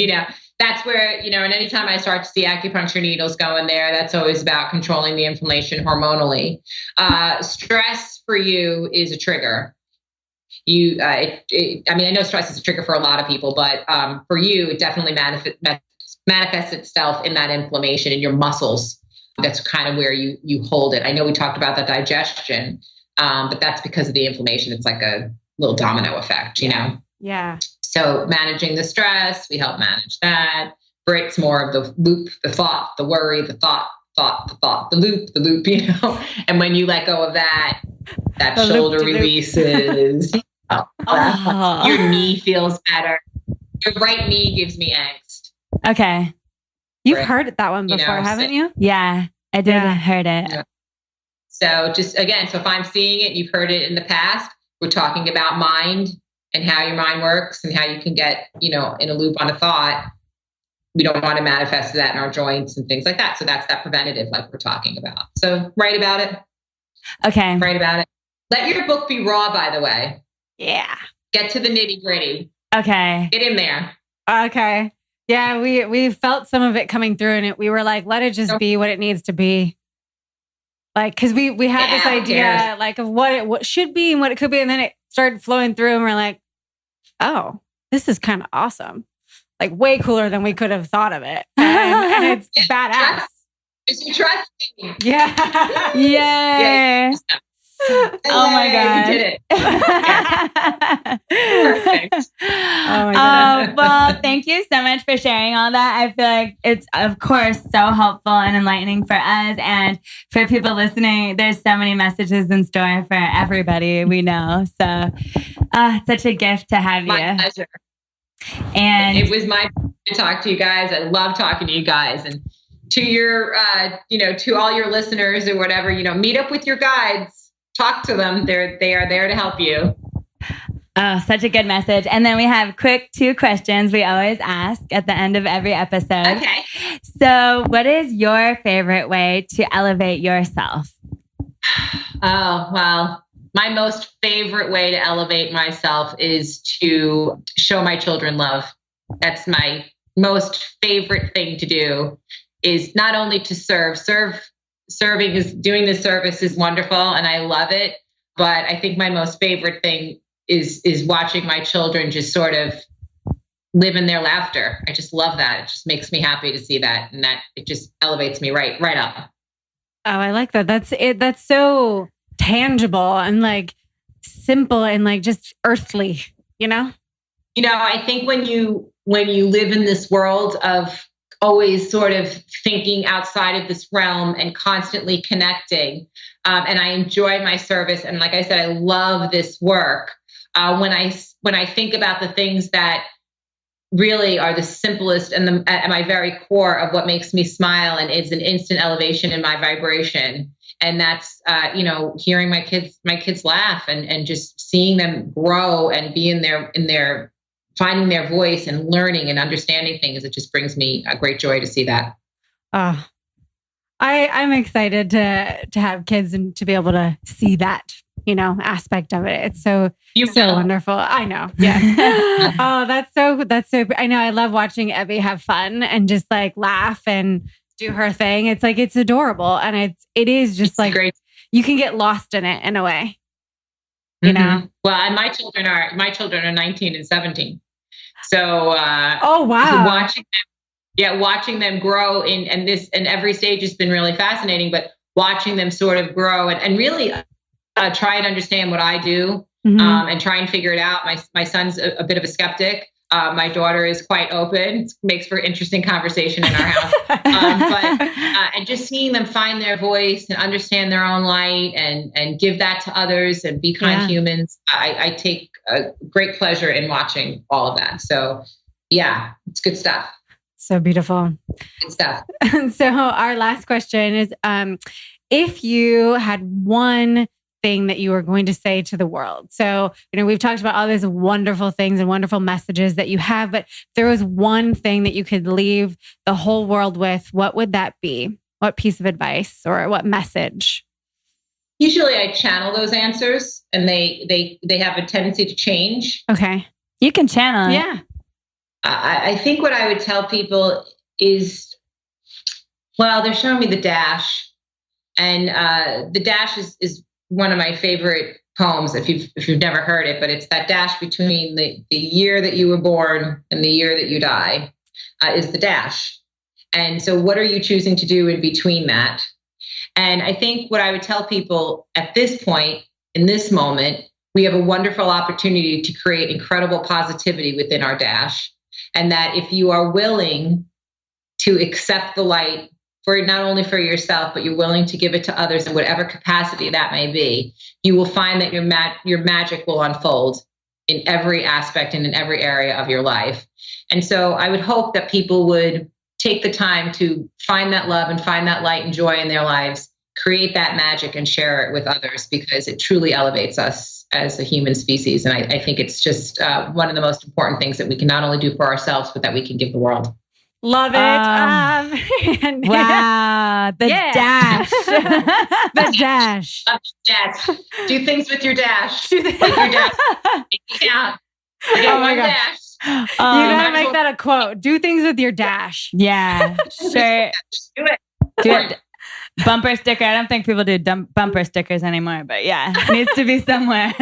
that's where, and anytime I start to see acupuncture needles go in there, that's always about controlling the inflammation hormonally. Stress for you is a trigger. I know stress is a trigger for a lot of people, but for you, it definitely manifests itself in that inflammation in your muscles. That's kind of where you hold it. I know we talked about that digestion, but that's because of the inflammation. It's like a little domino effect, Yeah. So managing the stress, we help manage that. Britt's more of the loop, the thought, the worry, the thought, the loop, And when you let go of that shoulder releases. Your knee feels better. Your right knee gives me angst. Okay. You've heard that one before, haven't you? Yeah, I did. I heard it. Yeah. So just again, so if I'm seeing it, you've heard it in the past, we're talking about mind and how your mind works and how you can get, in a loop on a thought. We don't want to manifest that in our joints and things like that. So that's that preventative like we're talking about. So write about it. Okay. Write about it. Let your book be raw, by the way. Yeah. Get to the nitty gritty. Okay. Get in there. Okay. Yeah, we felt some of it coming through and we were like, let it just be what it needs to be. Like, because we had this idea like of what should be and what it could be. And then it started flowing through and we're like, oh, this is kind of awesome. Like way cooler than we could have thought of it. And it's badass. You trust me. Yeah. Yay. Yeah. Oh my God. You did it. Perfect. Oh my God. Well, thank you so much for sharing all that. I feel like it's, of course, so helpful and enlightening for us and for people listening. There's so many messages in store for everybody we know. So it's such a gift to have my you. Pleasure. And it was my pleasure to talk to you guys. I love talking to you guys. And to your, to all your listeners or whatever, meet up with your guides. Talk to them. They are there to help you. Oh, such a good message. And then we have quick 2 questions we always ask at the end of every episode. Okay. So what is your favorite way to elevate yourself? Oh, well, my most favorite way to elevate myself is to show my children love. That's my most favorite thing to do, is not only to serving is doing the service is wonderful and I love it. But I think my most favorite thing is watching my children just sort of live in their laughter. I just love that. It just makes me happy to see that. And that it just elevates me right up. Oh, I like that. That's it. That's so tangible and like simple and like just earthly, I think when you live in this world of always sort of thinking outside of this realm and constantly connecting. And I enjoy my service. And like I said, I love this work. When I think about the things that really are the simplest and at my very core of what makes me smile and is an instant elevation in my vibration. And that's, hearing my kids laugh and just seeing them grow and be in their finding their voice and learning and understanding things. It just brings me a great joy to see that. I'm excited to have kids and to be able to see that, aspect of it. It's so wonderful. I know. Yeah. Oh, that's so, I know. I love watching Abby have fun and just like laugh and do her thing. It's like, it's adorable. And it is just like, great. you can get lost in it in a way, you know? Well, and my children are 19 and 17. So, oh, wow. Watching them grow and every stage has been really fascinating, but watching them sort of grow and really try and understand what I do, and try and figure it out. My son's a bit of a skeptic. My daughter is quite open. It makes for interesting conversation in our house. And just seeing them find their voice and understand their own light and give that to others and be kind humans. I take a great pleasure in watching all of that. So yeah, it's good stuff. So beautiful. Good stuff. So our last question is, if you had one thing that you were going to say to the world. So, we've talked about all these wonderful things and wonderful messages that you have, but if there was one thing that you could leave the whole world with, what would that be? What piece of advice or what message? Usually I channel those answers and they have a tendency to change. Okay. You can channel it. Yeah. I think what I would tell people is, well, they're showing me the dash, and the dash is one of my favorite poems. If you've never heard it, but it's that dash between the year that you were born and the year that you die, is the dash. And so, what are you choosing to do in between that? And I think what I would tell people at this point, in this moment, we have a wonderful opportunity to create incredible positivity within our dash. And that if you are willing to accept the light for not only for yourself, but you're willing to give it to others in whatever capacity that may be, you will find that your magic will unfold in every aspect and in every area of your life. And so I would hope that people would take the time to find that love and find that light and joy in their lives, create that magic and share it with others, because it truly elevates us as a human species. And I think it's just one of the most important things that we can not only do for ourselves, but that we can give the world. Love it. Wow. The dash. The dash. Dash. Do things with your dash. Do With your dash. Yeah. Oh my gosh. Dash. You gotta make that a quote. Do things with your dash. Yeah, sure. Do it. Do it. Bumper sticker. I don't think people do bumper stickers anymore, but yeah, it needs to be somewhere.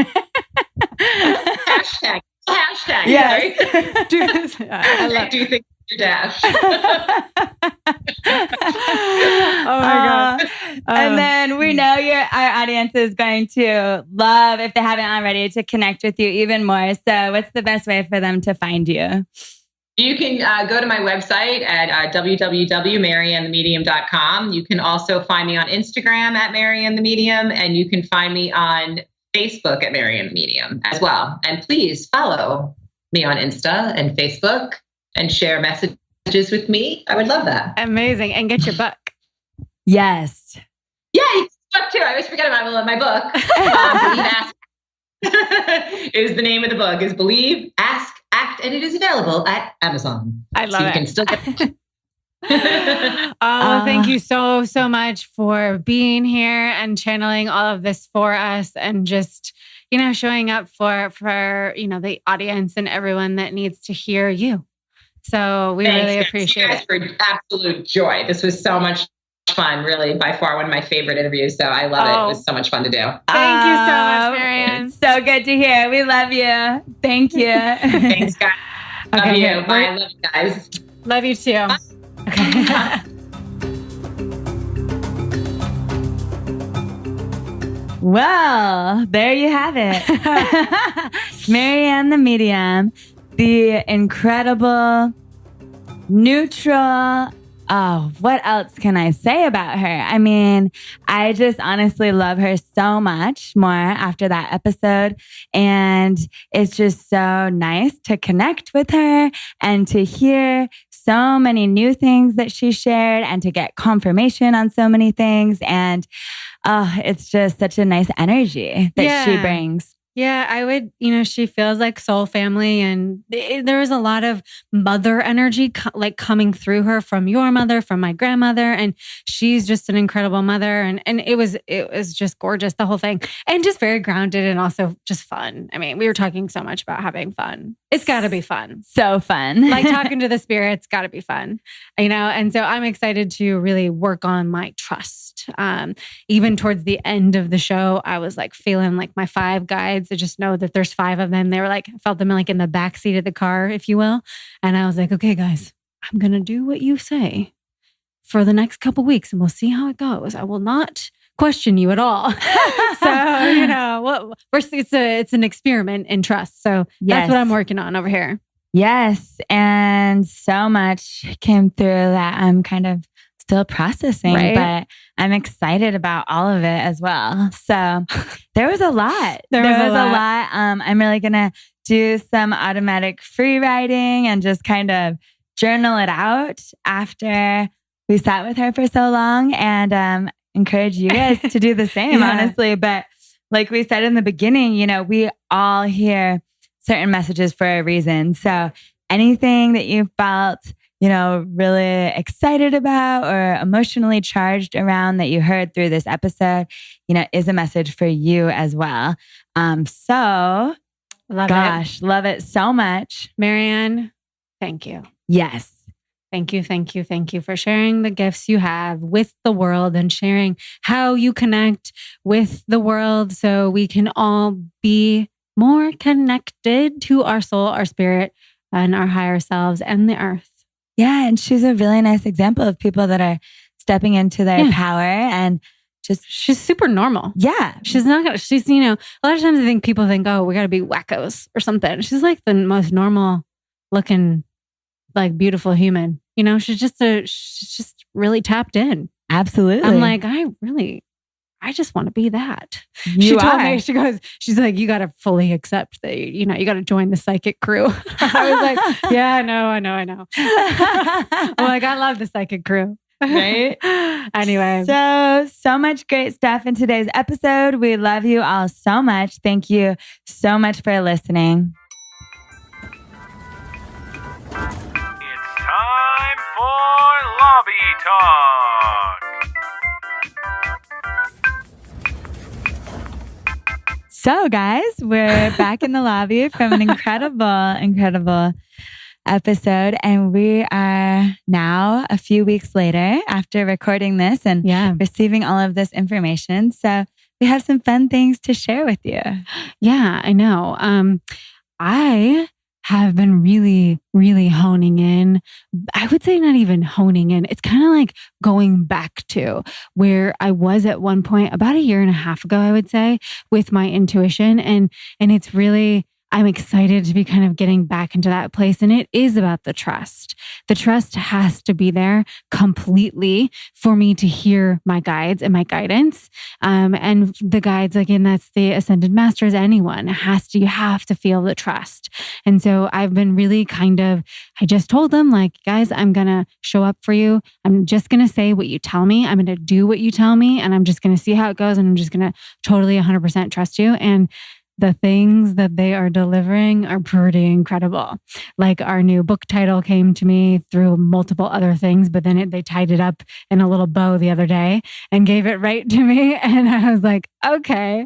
Hashtag. Yes. Right? Do this. I love do things with your dash. Oh my God. And then we know our audience is going to love, if they haven't already, to connect with you even more. So what's the best way for them to find you? You can go to my website at www.maryannthemedium.com. You can also find me on Instagram at Maryann the Medium, and you can find me on Facebook at Maryann the Medium as well. And please follow me on Insta and Facebook and share messages with me. I would love that. Amazing. And get your book. Yes. Yeah, it's a book too. I always forget about my book. Believe, Ask is the name of the book. Is Believe, Ask, Act, and it is available at Amazon. I love so you it. can still get it. Thank you so much for being here and channeling all of this for us, and just, showing up for the audience and everyone that needs to hear you. So we really appreciate it. For absolute joy. This was so much fun, really, by far one of my favorite interviews. So I love it. It was so much fun to do. Thank you so much, Maryann. So good to hear. We love you. Thank you. Thanks, guys. Love you. Bye. Love you guys. Love you too. Bye. Okay. Well, there you have it. Maryann the Medium, the incredible, neutral. Oh, what else can I say about her? I mean, I just honestly love her so much more after that episode. And it's just so nice to connect with her and to hear so many new things that she shared and to get confirmation on so many things. And it's just such a nice energy that she brings. Yeah, I would, she feels like soul family, and there was a lot of mother energy like coming through her from your mother, from my grandmother, and she's just an incredible mother, and it was just gorgeous, the whole thing, and just very grounded and also just fun. I mean, we were talking so much about having fun. It's got to be fun. So fun. Like talking to the spirits, got to be fun, and so I'm excited to really work on my trust. Even towards the end of the show, I was like feeling like my 5 guides. I just know that there's 5 of them. They were like, I felt them like in the back seat of the car, if you will. And I was like, okay, guys, I'm going to do what you say for the next couple weeks and we'll see how it goes. I will not question you at all. So, it's an experiment in trust. So that's what I'm working on over here. Yes. And so much came through that I'm kind of still processing, but I'm excited about all of it as well. So there was a lot. There was a lot. I'm really going to do some automatic free writing and just kind of journal it out after we sat with her for so long, and encourage you guys to do the same, honestly. But like we said in the beginning, we all hear certain messages for a reason. So anything that you felt really excited about or emotionally charged around that you heard through this episode, is a message for you as well. So love it so much. Maryann, thank you. Yes. Thank you for sharing the gifts you have with the world and sharing how you connect with the world so we can all be more connected to our soul, our spirit, and our higher selves and the earth. Yeah. And she's a really nice example of people that are stepping into their power and she's super normal. Yeah. She's not gonna, a lot of times I think people think, oh, we gotta be wackos or something. She's like the most normal looking, like beautiful human. She's just really tapped in. Absolutely. I'm like, I just want to be that. She told me, she's like, you got to fully accept that, you got to join the psychic crew. I was like, yeah, I know. I'm like, I love the psychic crew. Right? Anyway. So much great stuff in today's episode. We love you all so much. Thank you so much for listening. It's time for Lobby Talk. So guys, we're back in the lobby from an incredible episode. And we are now a few weeks later after recording this and receiving all of this information. So we have some fun things to share with you. Yeah, I know. I have been really, really honing in. I would say not even honing in. It's kind of like going back to where I was at one point about 1.5 years ago, I would say, with my intuition. And it's really, I'm excited to be kind of getting back into that place. And it is about the trust. The trust has to be there completely for me to hear my guides and my guidance. And the guides, again, that's the Ascended Masters, anyone you have to feel the trust. And so I've been really I just told them, like, guys, I'm going to show up for you. I'm just going to say what you tell me. I'm going to do what you tell me. And I'm just going to see how it goes. And I'm just going to totally 100% trust you. And the things that they are delivering are pretty incredible. Like our new book title came to me through multiple other things, but then they tied it up in a little bow the other day and gave it right to me. And I was like, okay.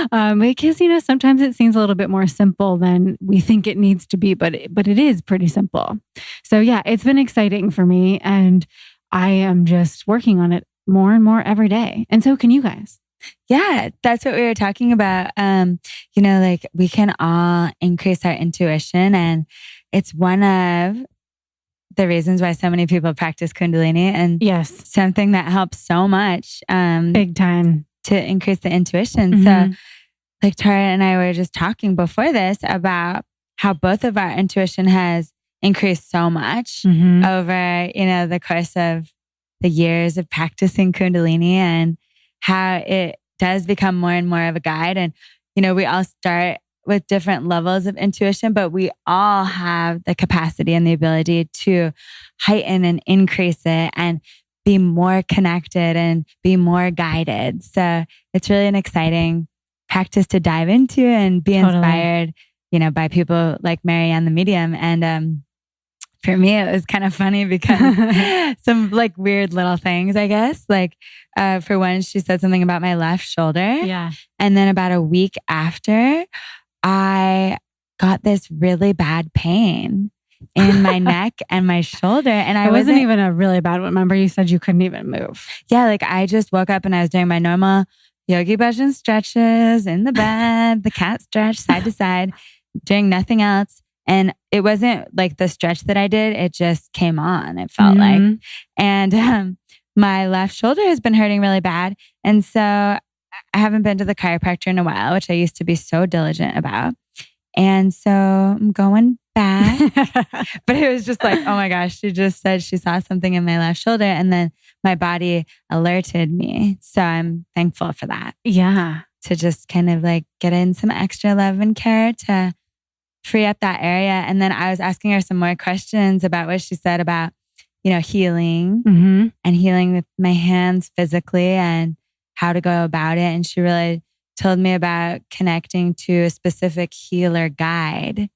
Because, sometimes it seems a little bit more simple than we think it needs to be, but it is pretty simple. So yeah, it's been exciting for me and I am just working on it more and more every day. And so can you guys. Yeah, that's what we were talking about. Like we can all increase our intuition, and it's one of the reasons why so many people practice Kundalini, and something that helps so much, big time, to increase the intuition. So like Tara and I were just talking before this about how both of our intuition has increased so much over, the course of the years of practicing Kundalini, and how it does become more and more of a guide. And, we all start with different levels of intuition, but we all have the capacity and the ability to heighten and increase it and be more connected and be more guided. So it's really an exciting practice to dive into and be Totally. inspired, by people like MaryAnn the medium. And for me, it was kind of funny because some like weird little things, I guess. Like for one, she said something about my left shoulder. Yeah. And then about a week after, I got this really bad pain in my neck and my shoulder. And I wasn't even a really bad one. Remember, you said you couldn't even move. Yeah, like I just woke up and I was doing my normal Yogi Bhajan stretches in the bed, the cat stretch side to side, doing nothing else. And it wasn't like the stretch that I did. It just came on, it felt like. And my left shoulder has been hurting really bad. And so I haven't been to the chiropractor in a while, which I used to be so diligent about. And so I'm going back. But it was just like, oh my gosh, she just said she saw something in my left shoulder. And then my body alerted me. So I'm thankful for that. Yeah. To just kind of like get in some extra love and care to free up that area. And then I was asking her some more questions about what she said about, healing and healing with my hands physically and how to go about it. And she really told me about connecting to a specific healer guide.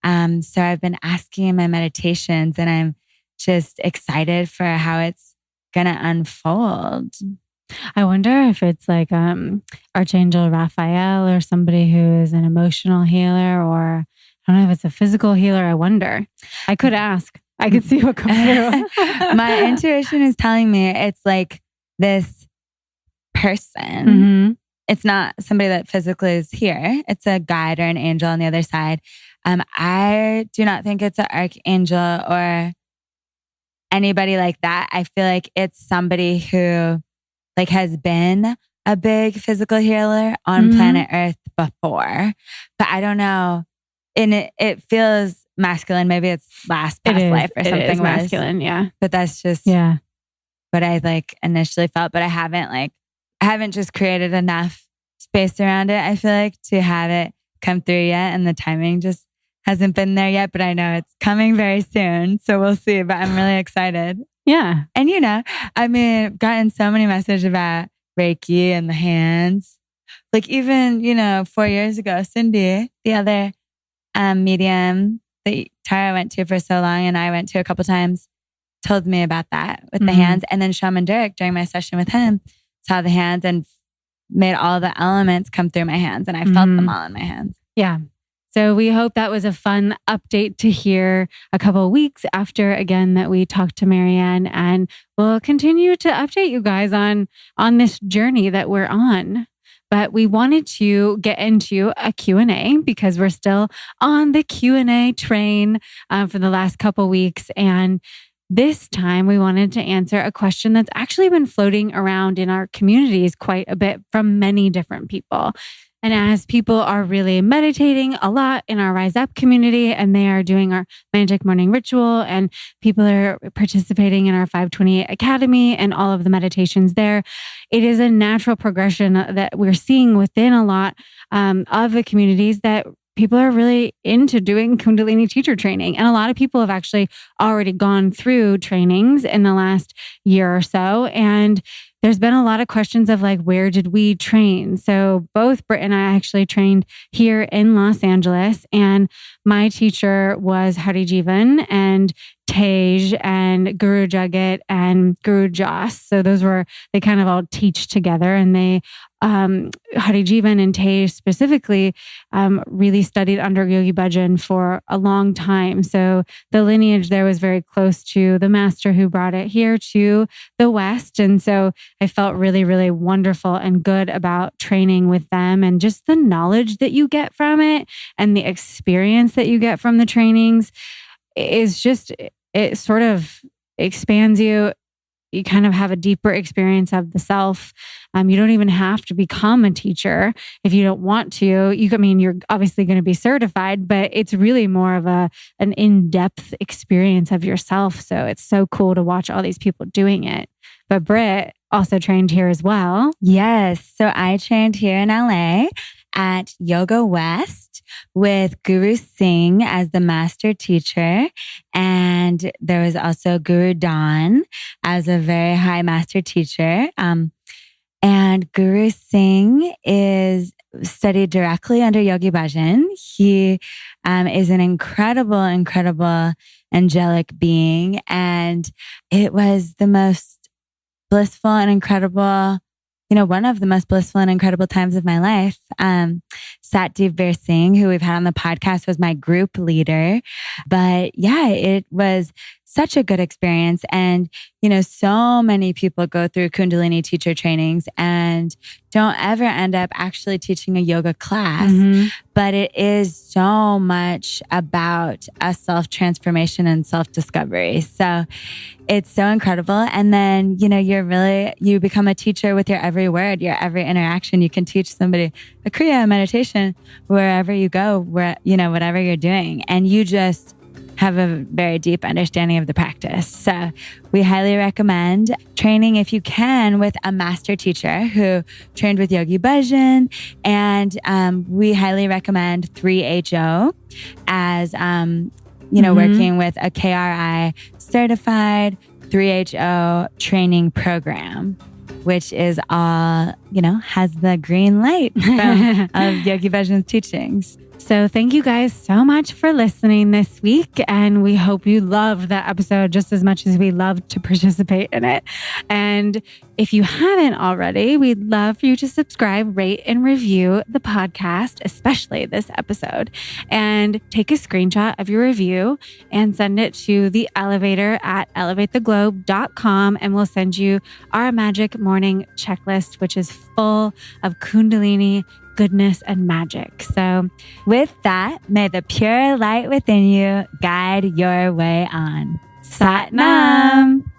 So I've been asking in my meditations, and I'm just excited for how it's going to unfold. I wonder if it's like Archangel Raphael or somebody who is an emotional healer, or I don't know if it's a physical healer. I wonder. I could ask. I could see what comes through. My intuition is telling me it's like this person. It's not somebody that physically is here. It's a guide or an angel on the other side. I do not think it's an archangel or anybody like that. I feel like it's somebody who like has been a big physical healer on planet Earth before, but I don't know. And it feels masculine. Maybe it's past life or something. It is masculine, yeah. But that's just what I like initially felt. But I haven't just created enough space around it, I feel like, to have it come through yet. And the timing just hasn't been there yet, but I know it's coming very soon. So we'll see, but I'm really excited. Yeah. And I've gotten so many messages about Reiki and the hands. Like even, 4 years ago, Cindy, the other medium that Tara went to for so long and I went to a couple times, told me about that with the hands. And then Shaman Durek, during my session with him, saw the hands and made all the elements come through my hands, and I felt them all in my hands. Yeah. So we hope that was a fun update to hear a couple of weeks after, again, that we talked to MaryAnn, and we'll continue to update you guys on this journey that we're on. But we wanted to get into a Q&A because we're still on the Q&A train for the last couple of weeks. And this time we wanted to answer a question that's actually been floating around in our communities quite a bit from many different people. And as people are really meditating a lot in our Rise Up community, and they are doing our Magic Morning Ritual, and people are participating in our 528 Academy and all of the meditations there, it is a natural progression that we're seeing within a lot of the communities that people are really into doing Kundalini teacher training. And a lot of people have actually already gone through trainings in the last year or so. And there's been a lot of questions of like, where did we train? So both Britt and I actually trained here in Los Angeles, and my teacher was Hari Jivan and Tej and Guru Jagat and Guru Joss. So they kind of all teach together, and they, Hari Jivan and Tej specifically, really studied under Yogi Bhajan for a long time. So the lineage there was very close to the master who brought it here to the West. And so I felt really, really wonderful and good about training with them, and just the knowledge that you get from it and the experience that you get from the trainings is just, it sort of expands you. You kind of have a deeper experience of the self. You don't even have to become a teacher if you don't want to. You're obviously going to be certified, but it's really more of an in-depth experience of yourself. So it's so cool to watch all these people doing it. But Britt also trained here as well. Yes. So I trained here in LA at Yoga West with Guru Singh as the master teacher. And there was also Guru Don as a very high master teacher. And Guru Singh is studied directly under Yogi Bhajan. He is an incredible angelic being. And it was the most blissful and incredible, one of the most blissful and incredible times of my life. Satdev Veer Singh, who we've had on the podcast, was my group leader. But yeah, it was such a good experience. And, so many people go through Kundalini teacher trainings and don't ever end up actually teaching a yoga class. Mm-hmm. But it is so much about a self-transformation and self-discovery. So it's so incredible. And then, you become a teacher with your every word, your every interaction. You can teach somebody a Kriya, meditation, wherever you go, whatever you're doing. And you just have a very deep understanding of the practice. So we highly recommend training, if you can, with a master teacher who trained with Yogi Bhajan. And we highly recommend 3HO as, working with a KRI certified 3HO training program, which is all, has the green light of Yogi Bhajan's teachings. So thank you guys so much for listening this week. And we hope you loved that episode just as much as we loved to participate in it. And if you haven't already, we'd love for you to subscribe, rate, and review the podcast, especially this episode. And take a screenshot of your review and send it to the elevator at elevatetheglobe.com. And we'll send you our magic morning checklist, which is full of Kundalini goodness and magic. So with that, may the pure light within you guide your way on. Sat Nam.